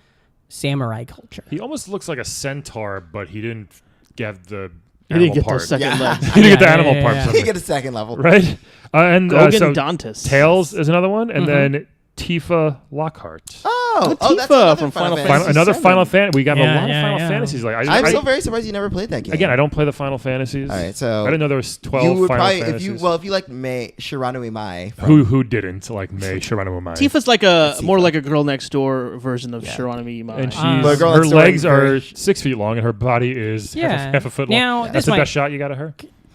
[SPEAKER 5] samurai culture.
[SPEAKER 1] He almost looks like a centaur, but he didn't get the
[SPEAKER 4] He
[SPEAKER 1] animal
[SPEAKER 4] didn't get
[SPEAKER 1] part.
[SPEAKER 4] those second
[SPEAKER 3] Yeah.
[SPEAKER 4] legs.
[SPEAKER 1] He didn't get the
[SPEAKER 5] Yeah,
[SPEAKER 1] animal
[SPEAKER 5] yeah,
[SPEAKER 1] part.
[SPEAKER 5] yeah.
[SPEAKER 1] from
[SPEAKER 3] You
[SPEAKER 1] it.
[SPEAKER 3] get a second level.
[SPEAKER 1] Right? And so
[SPEAKER 4] Gogendantis.
[SPEAKER 1] Tails is another one, and
[SPEAKER 5] Mm-hmm.
[SPEAKER 1] then Tifa Lockhart.
[SPEAKER 3] Oh, that's
[SPEAKER 4] Tifa
[SPEAKER 3] another
[SPEAKER 4] from
[SPEAKER 3] Final
[SPEAKER 4] Final
[SPEAKER 3] Fantasy.
[SPEAKER 1] Another
[SPEAKER 4] VII.
[SPEAKER 1] Final Fantasy. We got a
[SPEAKER 5] Yeah,
[SPEAKER 1] lot of
[SPEAKER 5] yeah,
[SPEAKER 1] Final
[SPEAKER 5] yeah.
[SPEAKER 1] Fantasies. Like
[SPEAKER 3] I'm
[SPEAKER 1] I,
[SPEAKER 3] so very surprised you never played that game.
[SPEAKER 1] again, I don't play the Final Fantasies.
[SPEAKER 3] All right, so
[SPEAKER 1] I didn't know there was 12
[SPEAKER 3] you would
[SPEAKER 1] Final
[SPEAKER 3] probably
[SPEAKER 1] Fantasies.
[SPEAKER 3] if you like Mei Shiranui Mai.
[SPEAKER 1] who didn't like Mei Shirano Mai?
[SPEAKER 4] Tifa's like more like a girl next door version of
[SPEAKER 3] Yeah.
[SPEAKER 4] Shiranui Mai.
[SPEAKER 1] And she's
[SPEAKER 3] But a girl
[SPEAKER 1] her
[SPEAKER 3] next door
[SPEAKER 1] legs
[SPEAKER 3] is
[SPEAKER 1] are
[SPEAKER 3] very-
[SPEAKER 1] 6 feet long, and her body is
[SPEAKER 5] Yeah.
[SPEAKER 1] half a foot long.
[SPEAKER 5] Now,
[SPEAKER 1] That's
[SPEAKER 5] this
[SPEAKER 1] the
[SPEAKER 5] might-
[SPEAKER 1] best shot you got of her.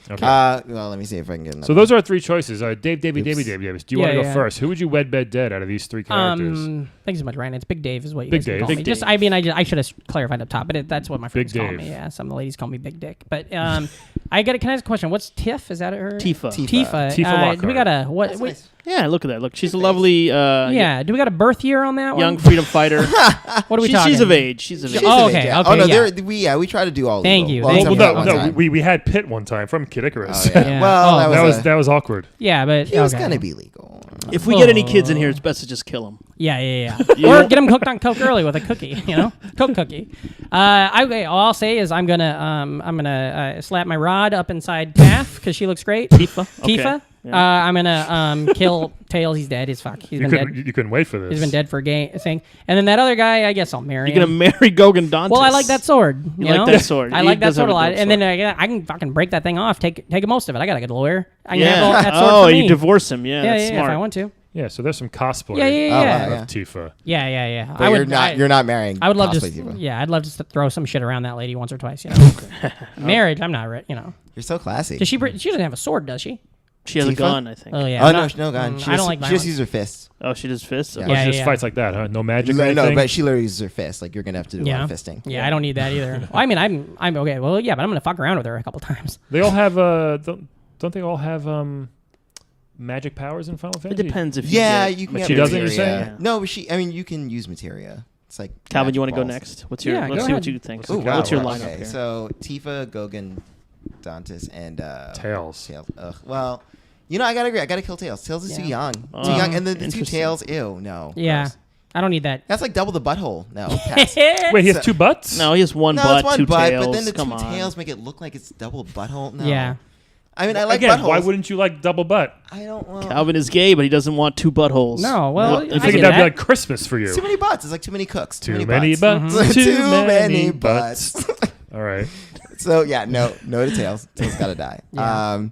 [SPEAKER 1] Okay.
[SPEAKER 3] Well, let me see if I can get another.
[SPEAKER 1] So those are our three choices. Dave, Davey,
[SPEAKER 3] Oops.
[SPEAKER 1] Davis. Do you want to go first? Who would you wed, bed, dead out of these three characters?
[SPEAKER 5] Thanks so much, Ryan. It's Big Dave is what you
[SPEAKER 1] Big
[SPEAKER 5] guys can
[SPEAKER 1] Dave.
[SPEAKER 5] call
[SPEAKER 1] Big
[SPEAKER 5] me.
[SPEAKER 1] Dave.
[SPEAKER 5] Just, I mean, I should have clarified up top, but that's what my friends call
[SPEAKER 1] Dave.
[SPEAKER 5] me. Yeah, some of the ladies call me Big Dick. But can I ask a question? What's Tiff? Is that her?
[SPEAKER 4] Tifa.
[SPEAKER 3] Tifa.
[SPEAKER 1] Lockhart.
[SPEAKER 5] Do we got a what?
[SPEAKER 3] That's
[SPEAKER 5] Wait,
[SPEAKER 3] nice.
[SPEAKER 4] Yeah, look at that. Look, she's a lovely
[SPEAKER 5] yeah. Do we got a birth year on that
[SPEAKER 4] young
[SPEAKER 5] one?
[SPEAKER 4] freedom fighter.
[SPEAKER 5] What are we talking?
[SPEAKER 4] She's of age. She's of age.
[SPEAKER 5] Oh, okay.
[SPEAKER 3] Oh no,
[SPEAKER 5] Yeah.
[SPEAKER 3] we try to do all.
[SPEAKER 5] Thank
[SPEAKER 3] legal.
[SPEAKER 5] you.
[SPEAKER 3] Well,
[SPEAKER 5] Thank
[SPEAKER 3] except
[SPEAKER 5] you.
[SPEAKER 3] for that one time.
[SPEAKER 1] We had Pitt one time from Kid Icarus.
[SPEAKER 3] Oh, yeah.
[SPEAKER 5] Yeah.
[SPEAKER 3] Well,
[SPEAKER 5] Oh,
[SPEAKER 1] that was awkward.
[SPEAKER 5] Yeah, but
[SPEAKER 3] He was
[SPEAKER 5] okay.
[SPEAKER 3] gonna be legal.
[SPEAKER 4] If we get any kids in here, it's best to just kill them.
[SPEAKER 5] Yeah. Or get them hooked on coke early with a cookie, Coke cookie. All I'll say is I'm gonna slap my rod up inside Taff because she looks great.
[SPEAKER 4] Tifa. Okay.
[SPEAKER 5] Tifa.
[SPEAKER 4] Yeah.
[SPEAKER 5] I'm gonna kill Tails. He's dead. He's fuck. He's been dead.
[SPEAKER 1] You couldn't wait for this.
[SPEAKER 5] He's been dead for a thing. And then that other guy, I guess I'll marry
[SPEAKER 4] You're
[SPEAKER 5] him.
[SPEAKER 4] gonna marry Gogan Dantis.
[SPEAKER 5] Well, I like that sword. You
[SPEAKER 4] like
[SPEAKER 5] know?
[SPEAKER 4] that sword.
[SPEAKER 5] I
[SPEAKER 4] He
[SPEAKER 5] like that
[SPEAKER 4] does
[SPEAKER 5] sword
[SPEAKER 4] have
[SPEAKER 5] a lot.
[SPEAKER 4] dope
[SPEAKER 5] And then
[SPEAKER 4] sword.
[SPEAKER 5] I can fucking break that thing off. Take most of it. I gotta get a lawyer. I can
[SPEAKER 4] Yeah.
[SPEAKER 5] have that sword
[SPEAKER 4] Oh,
[SPEAKER 5] for me.
[SPEAKER 4] you divorce him. Yeah, that's
[SPEAKER 5] yeah,
[SPEAKER 4] smart.
[SPEAKER 5] if I want to.
[SPEAKER 1] Yeah, so there's some cosplay
[SPEAKER 5] Yeah.
[SPEAKER 3] Oh, wow,
[SPEAKER 1] of Tifa.
[SPEAKER 5] Yeah.
[SPEAKER 3] But you're not marrying.
[SPEAKER 5] I would love
[SPEAKER 3] cosplay
[SPEAKER 5] to.
[SPEAKER 3] Tifa.
[SPEAKER 5] Yeah, I'd love to throw some shit around that lady once or twice. Marriage, I'm not.
[SPEAKER 3] You're so classy.
[SPEAKER 5] Does she doesn't have a sword, does she?
[SPEAKER 4] She has a
[SPEAKER 3] Tifa?
[SPEAKER 4] gun, I think.
[SPEAKER 5] Oh yeah.
[SPEAKER 3] Oh
[SPEAKER 5] I'm
[SPEAKER 3] no,
[SPEAKER 5] not-
[SPEAKER 3] no gun.
[SPEAKER 5] I don't like
[SPEAKER 3] She
[SPEAKER 5] violence.
[SPEAKER 3] just uses her fists.
[SPEAKER 4] Oh, she does fists?
[SPEAKER 3] Yeah.
[SPEAKER 4] Okay.
[SPEAKER 1] Well, she
[SPEAKER 5] Yeah,
[SPEAKER 1] just
[SPEAKER 5] yeah.
[SPEAKER 1] fights like that, huh? No magic or
[SPEAKER 3] No,
[SPEAKER 1] anything?
[SPEAKER 3] but she literally uses her fists. Like you're gonna have to do a
[SPEAKER 5] Yeah.
[SPEAKER 3] lot of fisting.
[SPEAKER 5] Yeah, I don't need that either. Well, I mean, I'm okay. Well, yeah, but I'm gonna fuck around with her a couple times.
[SPEAKER 1] They all have don't they all have magic powers in Final
[SPEAKER 4] It
[SPEAKER 1] Fantasy?
[SPEAKER 4] depends if you
[SPEAKER 3] Yeah,
[SPEAKER 4] get-
[SPEAKER 3] you can.
[SPEAKER 1] But
[SPEAKER 3] get
[SPEAKER 1] she doesn't, you're
[SPEAKER 3] materia.
[SPEAKER 1] saying?
[SPEAKER 3] No, but I mean, you can use materia. It's like
[SPEAKER 4] Calvin, you want
[SPEAKER 3] magic
[SPEAKER 4] to go
[SPEAKER 3] balls.
[SPEAKER 4] next? What's your?
[SPEAKER 5] Yeah,
[SPEAKER 4] let's
[SPEAKER 5] go
[SPEAKER 4] see what
[SPEAKER 5] ahead.
[SPEAKER 4] you think.
[SPEAKER 3] Ooh, wow.
[SPEAKER 4] What's your
[SPEAKER 3] Okay,
[SPEAKER 4] lineup here?
[SPEAKER 3] so Tifa, Gogan, Dantis, and
[SPEAKER 1] Tails.
[SPEAKER 3] Ugh. Well, I gotta agree. I gotta kill Tails. Tails is too young. Too young, and the two
[SPEAKER 4] Interesting.
[SPEAKER 3] tails. Ew, no.
[SPEAKER 5] Yeah,
[SPEAKER 3] gross.
[SPEAKER 5] I don't need that.
[SPEAKER 3] That's like double the butthole. No, pass.
[SPEAKER 1] Wait, he has two butts?
[SPEAKER 4] No, he has one
[SPEAKER 3] No,
[SPEAKER 4] butt,
[SPEAKER 3] it's one
[SPEAKER 4] two
[SPEAKER 3] butt,
[SPEAKER 4] tails.
[SPEAKER 3] but then the
[SPEAKER 4] Come
[SPEAKER 3] two
[SPEAKER 4] on.
[SPEAKER 3] tails make it look like it's double butthole. No.
[SPEAKER 5] Yeah.
[SPEAKER 3] I mean, I like
[SPEAKER 1] Again,
[SPEAKER 3] buttholes.
[SPEAKER 1] why wouldn't you like double butt?
[SPEAKER 3] I don't want
[SPEAKER 4] Calvin is gay, but he doesn't want two buttholes.
[SPEAKER 5] No, well,
[SPEAKER 1] I
[SPEAKER 5] I
[SPEAKER 1] figured
[SPEAKER 5] get
[SPEAKER 1] that'd
[SPEAKER 5] that.
[SPEAKER 1] be like Christmas for you.
[SPEAKER 3] too many butts. It's like too many cooks.
[SPEAKER 1] Too many
[SPEAKER 3] butts.
[SPEAKER 1] butts.
[SPEAKER 3] Too
[SPEAKER 1] Too
[SPEAKER 3] many
[SPEAKER 1] many
[SPEAKER 3] butts.
[SPEAKER 1] butts. All right.
[SPEAKER 3] So yeah, no to Tails. Tails gotta die.
[SPEAKER 5] Yeah.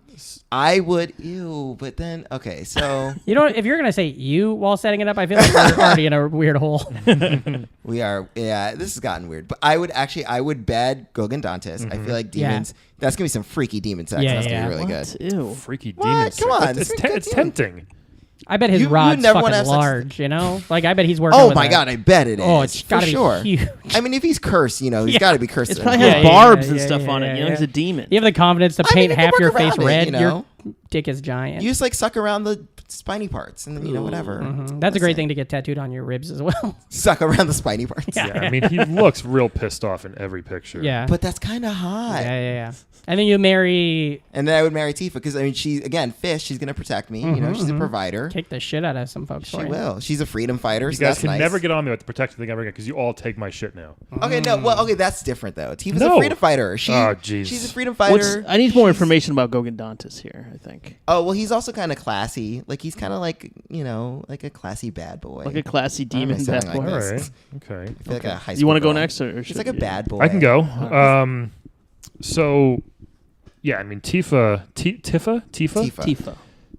[SPEAKER 3] I would. Ew, but then okay, so
[SPEAKER 5] If you're gonna say you while setting it up, I feel like we're already in a weird hole.
[SPEAKER 3] we are. Yeah, this has gotten weird. But I would bed Gogan Dantis. I feel like demons. That's gonna be some freaky demon sex.
[SPEAKER 5] Yeah,
[SPEAKER 3] That's
[SPEAKER 5] yeah.
[SPEAKER 3] gonna be really
[SPEAKER 4] What?
[SPEAKER 3] good.
[SPEAKER 4] Ew.
[SPEAKER 1] Freaky
[SPEAKER 3] What?
[SPEAKER 1] demon
[SPEAKER 3] Come
[SPEAKER 1] sex.
[SPEAKER 3] on,
[SPEAKER 1] It's,
[SPEAKER 3] this is
[SPEAKER 1] te-
[SPEAKER 3] good
[SPEAKER 1] it's
[SPEAKER 3] demon.
[SPEAKER 1] tempting.
[SPEAKER 5] I bet his
[SPEAKER 3] You
[SPEAKER 5] rod's
[SPEAKER 3] never
[SPEAKER 5] fucking
[SPEAKER 3] wanna have sex-
[SPEAKER 5] large. Like I bet he's working.
[SPEAKER 3] Oh
[SPEAKER 5] with
[SPEAKER 3] my
[SPEAKER 5] a-
[SPEAKER 3] god, I bet it is.
[SPEAKER 5] Oh, it's
[SPEAKER 3] for
[SPEAKER 5] gotta
[SPEAKER 3] sure.
[SPEAKER 5] be huge.
[SPEAKER 3] I mean, if he's cursed, he's
[SPEAKER 5] Yeah.
[SPEAKER 3] got to be cursed.
[SPEAKER 4] It's
[SPEAKER 3] to
[SPEAKER 4] probably
[SPEAKER 3] the
[SPEAKER 4] has
[SPEAKER 3] core.
[SPEAKER 5] Yeah,
[SPEAKER 4] barbs
[SPEAKER 5] yeah,
[SPEAKER 4] and
[SPEAKER 5] yeah,
[SPEAKER 4] stuff
[SPEAKER 5] yeah,
[SPEAKER 4] on it.
[SPEAKER 5] yeah,
[SPEAKER 4] He's
[SPEAKER 5] yeah.
[SPEAKER 4] a demon.
[SPEAKER 5] You have the confidence to
[SPEAKER 3] I mean,
[SPEAKER 5] paint
[SPEAKER 3] you can
[SPEAKER 5] half
[SPEAKER 3] work
[SPEAKER 5] your face
[SPEAKER 3] around it,
[SPEAKER 5] red.
[SPEAKER 3] you know?
[SPEAKER 5] Your dick is giant.
[SPEAKER 3] You just like suck around the spiny parts, and then whatever.
[SPEAKER 5] That's a great thing to get tattooed on your ribs as well.
[SPEAKER 3] Suck around the spiny parts.
[SPEAKER 5] Yeah.
[SPEAKER 1] Yeah, I mean, he looks real pissed off in every picture.
[SPEAKER 5] Yeah.
[SPEAKER 3] But that's kind of hot.
[SPEAKER 5] Yeah. And then you marry,
[SPEAKER 3] And then I would marry Tifa because I mean, she again, fish. She's gonna protect me. She's a provider.
[SPEAKER 5] kick the shit out of some folks.
[SPEAKER 3] She
[SPEAKER 5] for you.
[SPEAKER 3] will. She's a freedom fighter.
[SPEAKER 1] You
[SPEAKER 3] So
[SPEAKER 1] guys
[SPEAKER 3] that's
[SPEAKER 1] can
[SPEAKER 3] nice.
[SPEAKER 1] never get on me with the protective thing ever again because you all take my shit now.
[SPEAKER 3] Okay, no. Well, okay, that's different though. Tifa's
[SPEAKER 1] No.
[SPEAKER 3] a freedom fighter.
[SPEAKER 1] Oh, jeez.
[SPEAKER 3] She's a freedom fighter.
[SPEAKER 4] I need more information about Gogan Dantis here, I think.
[SPEAKER 3] Oh well, he's also kind of classy. Like he's kind of like like a classy bad boy.
[SPEAKER 4] Like a classy demon
[SPEAKER 3] sound
[SPEAKER 4] bad
[SPEAKER 3] like
[SPEAKER 4] boy.
[SPEAKER 1] All
[SPEAKER 3] this.
[SPEAKER 1] right. Okay.
[SPEAKER 3] I feel like a high
[SPEAKER 4] You
[SPEAKER 3] school
[SPEAKER 4] want to go
[SPEAKER 3] girl.
[SPEAKER 4] next? Or
[SPEAKER 3] He's
[SPEAKER 4] should
[SPEAKER 3] like a
[SPEAKER 4] you?
[SPEAKER 3] bad boy.
[SPEAKER 1] I can go. So, yeah, I mean, Tifa.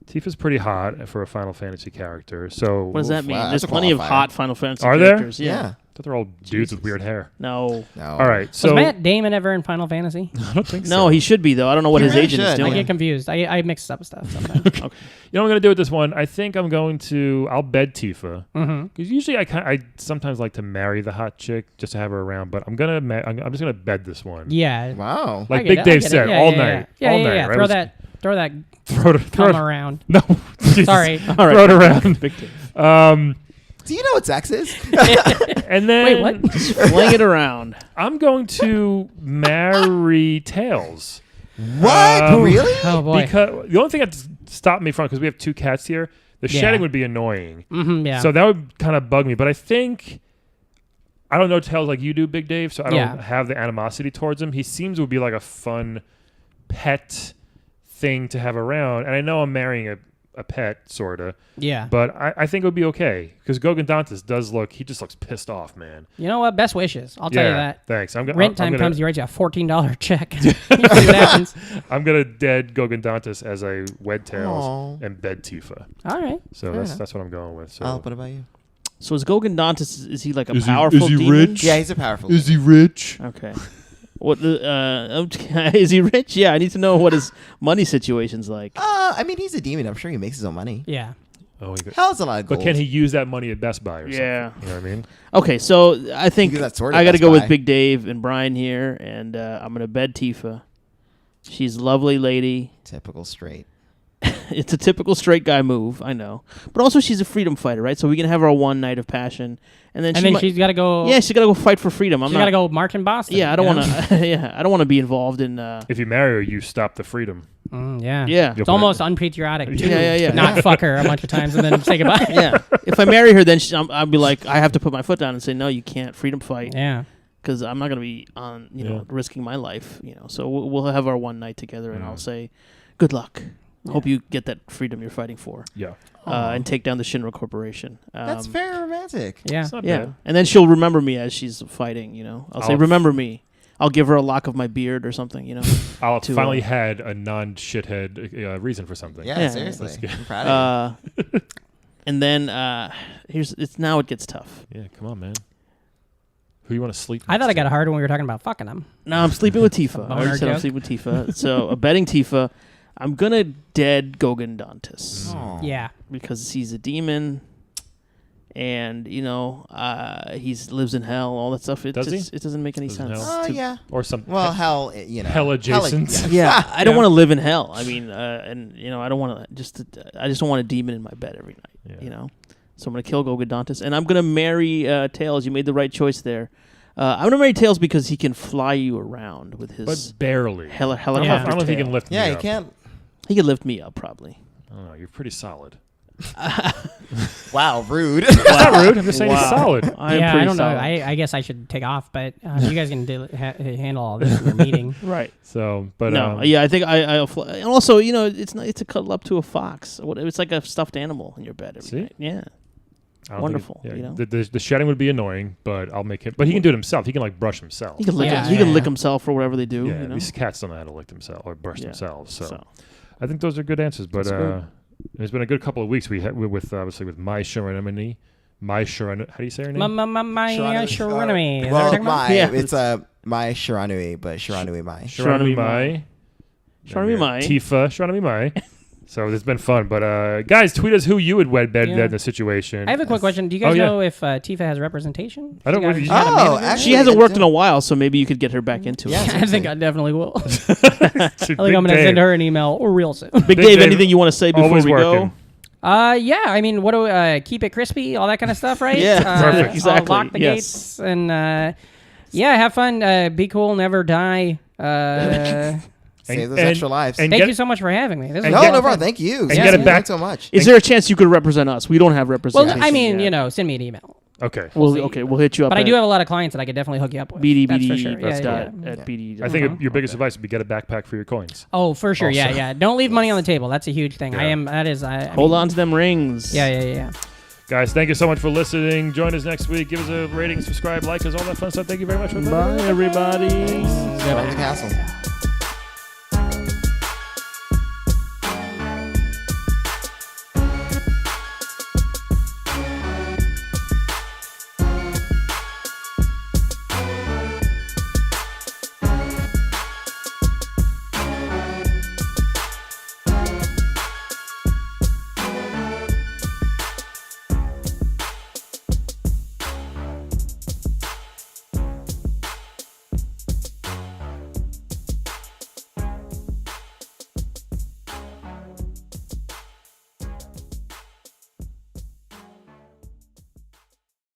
[SPEAKER 1] Tifa's pretty hot for a Final Fantasy character. So,
[SPEAKER 4] What does that mean?
[SPEAKER 3] wow,
[SPEAKER 4] There's
[SPEAKER 3] that's a
[SPEAKER 4] plenty of
[SPEAKER 3] qualifier.
[SPEAKER 4] hot Final Fantasy
[SPEAKER 1] Are there?
[SPEAKER 4] characters.
[SPEAKER 3] Yeah.
[SPEAKER 4] Yeah.
[SPEAKER 1] I thought they're all dudes with weird hair.
[SPEAKER 4] No.
[SPEAKER 3] No.
[SPEAKER 1] All right.
[SPEAKER 5] Was
[SPEAKER 1] So,
[SPEAKER 5] Matt Damon ever in Final Fantasy?
[SPEAKER 1] I don't think
[SPEAKER 4] No, he should be, though. I don't know what
[SPEAKER 3] He
[SPEAKER 4] his
[SPEAKER 3] really
[SPEAKER 4] agent is
[SPEAKER 3] should.
[SPEAKER 5] I
[SPEAKER 4] doing.
[SPEAKER 5] get confused. I mix up stuff sometimes.
[SPEAKER 1] You know what I'm going to do with this one? I think I'm going to. I'll bed Tifa.
[SPEAKER 5] Mm-hmm.
[SPEAKER 1] Because usually I sometimes like to marry the hot chick just to have her around, but I'm I'm just gonna bed this one.
[SPEAKER 5] Yeah.
[SPEAKER 3] Wow.
[SPEAKER 1] Like
[SPEAKER 5] I get
[SPEAKER 1] Big
[SPEAKER 5] it, I
[SPEAKER 1] Dave
[SPEAKER 5] get it.
[SPEAKER 1] said,
[SPEAKER 5] Yeah,
[SPEAKER 1] all
[SPEAKER 5] yeah,
[SPEAKER 1] night,
[SPEAKER 5] Yeah,
[SPEAKER 1] all
[SPEAKER 5] yeah,
[SPEAKER 1] night.
[SPEAKER 5] yeah.
[SPEAKER 1] Right?
[SPEAKER 5] Throw that
[SPEAKER 1] throw it
[SPEAKER 5] cum around.
[SPEAKER 1] No, Jesus.
[SPEAKER 5] Sorry.
[SPEAKER 4] All right.
[SPEAKER 1] Throw it around.
[SPEAKER 4] Big Dave.
[SPEAKER 3] Do you know what sex is?
[SPEAKER 1] And then
[SPEAKER 5] Wait, what?
[SPEAKER 4] Fling it around.
[SPEAKER 1] I'm going to marry Tails.
[SPEAKER 3] What? Really?
[SPEAKER 5] Oh boy.
[SPEAKER 1] Because the only thing that stopped me from, because we have two cats here, the
[SPEAKER 5] Yeah.
[SPEAKER 1] shedding would be annoying.
[SPEAKER 5] Yeah.
[SPEAKER 1] So that would kind of bug me. But I think, I don't know Tails like you do, Big Dave, so I don't
[SPEAKER 5] Yeah.
[SPEAKER 1] have the animosity towards him. He seems to be like a fun pet thing to have around. And I know I'm marrying a pet, sort of.
[SPEAKER 5] yeah.
[SPEAKER 1] But I think it would be okay. Because Gogan Dantis he just looks pissed off, man.
[SPEAKER 5] You know what? Best wishes. I'll tell you that.
[SPEAKER 1] Thanks.
[SPEAKER 5] Rent time comes, you write you a $14 check. You see what happens.
[SPEAKER 1] I'm going to dead Gogan Dantis as I wed Tails
[SPEAKER 3] Aw.
[SPEAKER 1] and bed Tifa.
[SPEAKER 5] All right.
[SPEAKER 1] So
[SPEAKER 3] Fair enough.
[SPEAKER 1] that's what I'm going with. So.
[SPEAKER 3] What about you?
[SPEAKER 4] So is Gogan Dantis, is he like a
[SPEAKER 1] Is he
[SPEAKER 4] powerful demon?
[SPEAKER 1] rich?
[SPEAKER 3] Yeah, he's a powerful.
[SPEAKER 1] he rich?
[SPEAKER 4] Okay. What is he rich? Yeah, I need to know what his money situation's like.
[SPEAKER 3] I mean, he's a demon. I'm sure he makes his own money.
[SPEAKER 5] Yeah.
[SPEAKER 1] Oh,
[SPEAKER 3] Hell's a lot of gold.
[SPEAKER 1] but can he use that money at Best Buy or
[SPEAKER 4] Yeah.
[SPEAKER 1] something? You know what I mean?
[SPEAKER 4] Okay, so I think
[SPEAKER 3] You do that sword at
[SPEAKER 4] I got to
[SPEAKER 3] Best
[SPEAKER 4] go
[SPEAKER 3] Buy.
[SPEAKER 4] with Big Dave and Brian here, and I'm gonna bed Tifa. She's a lovely lady.
[SPEAKER 3] Typical straight.
[SPEAKER 4] It's a typical straight guy move, I know, but also she's a freedom fighter, right? So we can have our one night of passion, and then
[SPEAKER 5] She's got to go.
[SPEAKER 4] yeah, she's got to go fight for freedom.
[SPEAKER 5] She's got to go march in Boston.
[SPEAKER 4] Yeah, I don't want to. Yeah, I don't want to be involved in.
[SPEAKER 1] If you marry her, you stop the freedom.
[SPEAKER 5] Yeah.
[SPEAKER 4] Yeah.
[SPEAKER 5] It's almost unpatriotic. Too.
[SPEAKER 4] Yeah.
[SPEAKER 5] Not fuck her a bunch of times and then say goodbye.
[SPEAKER 4] Yeah. If I marry her, then I'll be like, I have to put my foot down and say, no, you can't freedom fight.
[SPEAKER 5] Yeah.
[SPEAKER 4] Because I'm not going to be on, risking my life, So we'll have our one night together, and I'll say, good luck. Hope you get that freedom you're fighting for.
[SPEAKER 1] Yeah.
[SPEAKER 4] And take down the Shinra Corporation.
[SPEAKER 3] That's very romantic.
[SPEAKER 5] Yeah.
[SPEAKER 1] It's not
[SPEAKER 4] Yeah.
[SPEAKER 1] bad.
[SPEAKER 4] And then she'll remember me as she's fighting, I'll say, remember me. I'll give her a lock of my beard or something,
[SPEAKER 1] I'll
[SPEAKER 4] to,
[SPEAKER 1] finally had a non-shithead reason for something.
[SPEAKER 3] Yeah,
[SPEAKER 4] Yeah,
[SPEAKER 3] seriously.
[SPEAKER 1] that's good.
[SPEAKER 3] I'm proud of you.
[SPEAKER 4] And then now it gets tough.
[SPEAKER 1] Yeah, come on, man. Who you want to sleep?
[SPEAKER 5] I thought I
[SPEAKER 1] next
[SPEAKER 5] got
[SPEAKER 1] to?
[SPEAKER 5] hard when we were talking about fucking them.
[SPEAKER 4] No, I'm sleeping with Tifa. I already
[SPEAKER 5] Boner
[SPEAKER 4] said I'm
[SPEAKER 5] joke.
[SPEAKER 4] sleeping with Tifa. So, betting Tifa, I'm going to dead Gogan Dantis.
[SPEAKER 3] Aw.
[SPEAKER 5] Yeah.
[SPEAKER 4] Because he's a demon. And, he lives in hell, all that stuff. It doesn't make any
[SPEAKER 1] Lives in
[SPEAKER 4] sense.
[SPEAKER 1] hell?
[SPEAKER 3] Oh, yeah.
[SPEAKER 1] Or some
[SPEAKER 3] Well, hell,
[SPEAKER 1] hell adjacent.
[SPEAKER 3] yeah.
[SPEAKER 4] Yeah, I don't want to live in hell. I mean, I don't want to I just don't want a demon in my bed every night,
[SPEAKER 1] Yeah.
[SPEAKER 4] So I'm going to kill Gogan Dantis. And I'm going to marry Tails. You made the right choice there. I'm going to marry Tails because he can fly you around with his
[SPEAKER 1] But barely.
[SPEAKER 4] helicopter
[SPEAKER 1] I don't know if he
[SPEAKER 4] tail.
[SPEAKER 1] can lift me
[SPEAKER 3] Yeah,
[SPEAKER 1] up.
[SPEAKER 3] you can't.
[SPEAKER 4] He can lift me up, probably.
[SPEAKER 1] I don't know. You're pretty solid.
[SPEAKER 3] Wow, rude.
[SPEAKER 1] It's not rude. I'm just saying he's solid.
[SPEAKER 4] I'm
[SPEAKER 5] yeah,
[SPEAKER 4] pretty
[SPEAKER 5] I don't know.
[SPEAKER 4] solid.
[SPEAKER 5] I guess I should take off, but you guys can handle all this in your meeting.
[SPEAKER 4] Right.
[SPEAKER 1] So, but
[SPEAKER 4] No, I think I'll fly. And also, it's a cuddle up to a fox. It's like a stuffed animal in your bed every
[SPEAKER 1] See?
[SPEAKER 4] night. Yeah.
[SPEAKER 1] I don't
[SPEAKER 4] Wonderful,
[SPEAKER 1] think the shedding would be annoying, but I'll make him. But he can do it himself. He can like brush himself.
[SPEAKER 4] He can lick
[SPEAKER 5] Yeah,
[SPEAKER 4] he can
[SPEAKER 5] yeah.
[SPEAKER 4] lick himself or whatever they do.
[SPEAKER 1] Yeah, these cats don't know how to lick themselves or brush
[SPEAKER 4] Yeah.
[SPEAKER 1] themselves. So
[SPEAKER 4] So.
[SPEAKER 1] I think those are good answers. But
[SPEAKER 4] That's good.
[SPEAKER 1] it's been a good couple of weeks. We had with obviously with my Sharonimini, how do you say her name?
[SPEAKER 5] My Sharonimi. Is that what you're
[SPEAKER 3] Well,
[SPEAKER 5] talking about?
[SPEAKER 4] Yeah.
[SPEAKER 3] it's my Shiranui, but Shiranui Mai.
[SPEAKER 1] Sharonimi Mai.
[SPEAKER 4] Sharonimi Mai.
[SPEAKER 1] Tifa. Sharonimi Mai. So it's been fun. But guys, tweet us who you would wed bed
[SPEAKER 5] Yeah.
[SPEAKER 1] in the situation.
[SPEAKER 5] I have a quick question. Do you guys
[SPEAKER 1] yeah.
[SPEAKER 5] know if Tifa has representation?
[SPEAKER 1] I don't
[SPEAKER 5] You
[SPEAKER 1] really-
[SPEAKER 5] got- you got a
[SPEAKER 3] Oh,
[SPEAKER 5] manager?
[SPEAKER 3] actually,
[SPEAKER 4] She hasn't
[SPEAKER 3] I
[SPEAKER 4] worked
[SPEAKER 3] do.
[SPEAKER 4] in a while, so maybe you could get her back into
[SPEAKER 3] Yeah.
[SPEAKER 4] it.
[SPEAKER 5] I think I definitely will. I
[SPEAKER 1] Big
[SPEAKER 5] think I'm going to send her an email real soon.
[SPEAKER 4] Big Dave, anything you want to say before
[SPEAKER 1] always
[SPEAKER 4] we
[SPEAKER 1] working.
[SPEAKER 4] go?
[SPEAKER 5] Yeah, I mean, what do keep it crispy, all that kind of stuff, right?
[SPEAKER 4] Yeah,
[SPEAKER 1] perfect.
[SPEAKER 4] Exactly,
[SPEAKER 5] Lock the
[SPEAKER 4] yes.
[SPEAKER 5] gates and yeah, have fun. Be cool, never die.
[SPEAKER 3] Save those
[SPEAKER 1] And-
[SPEAKER 3] extra lives.
[SPEAKER 1] and
[SPEAKER 5] Thank
[SPEAKER 1] get-
[SPEAKER 5] you so much for having me. This
[SPEAKER 1] and
[SPEAKER 5] was
[SPEAKER 3] No,
[SPEAKER 1] get-
[SPEAKER 3] no problem. Thank you.
[SPEAKER 1] get it back-
[SPEAKER 3] so much.
[SPEAKER 4] Is there a chance you could represent us? We don't have
[SPEAKER 5] well,
[SPEAKER 4] representation.
[SPEAKER 5] I mean,
[SPEAKER 4] yet.
[SPEAKER 5] send me an email.
[SPEAKER 1] Okay.
[SPEAKER 4] We'll
[SPEAKER 5] see.
[SPEAKER 4] we'll hit you up.
[SPEAKER 5] But I
[SPEAKER 4] at
[SPEAKER 5] do have a lot of clients that I could definitely hook you up with. That's for sure.
[SPEAKER 1] That's
[SPEAKER 5] Yeah,
[SPEAKER 1] good.
[SPEAKER 5] yeah.
[SPEAKER 4] at BD.
[SPEAKER 1] I think your biggest advice would be get a backpack for your coins.
[SPEAKER 5] Oh, for sure.
[SPEAKER 1] Also.
[SPEAKER 5] Yeah. Don't leave money on the table. That's a huge thing.
[SPEAKER 1] Yeah.
[SPEAKER 4] Hold on to them rings.
[SPEAKER 5] Yeah.
[SPEAKER 1] Guys, thank you so much for listening. Join us next week. Give us a rating, subscribe, like us, all that fun stuff. Thank you very much.
[SPEAKER 4] Bye, everybody.
[SPEAKER 3] Go to the castle.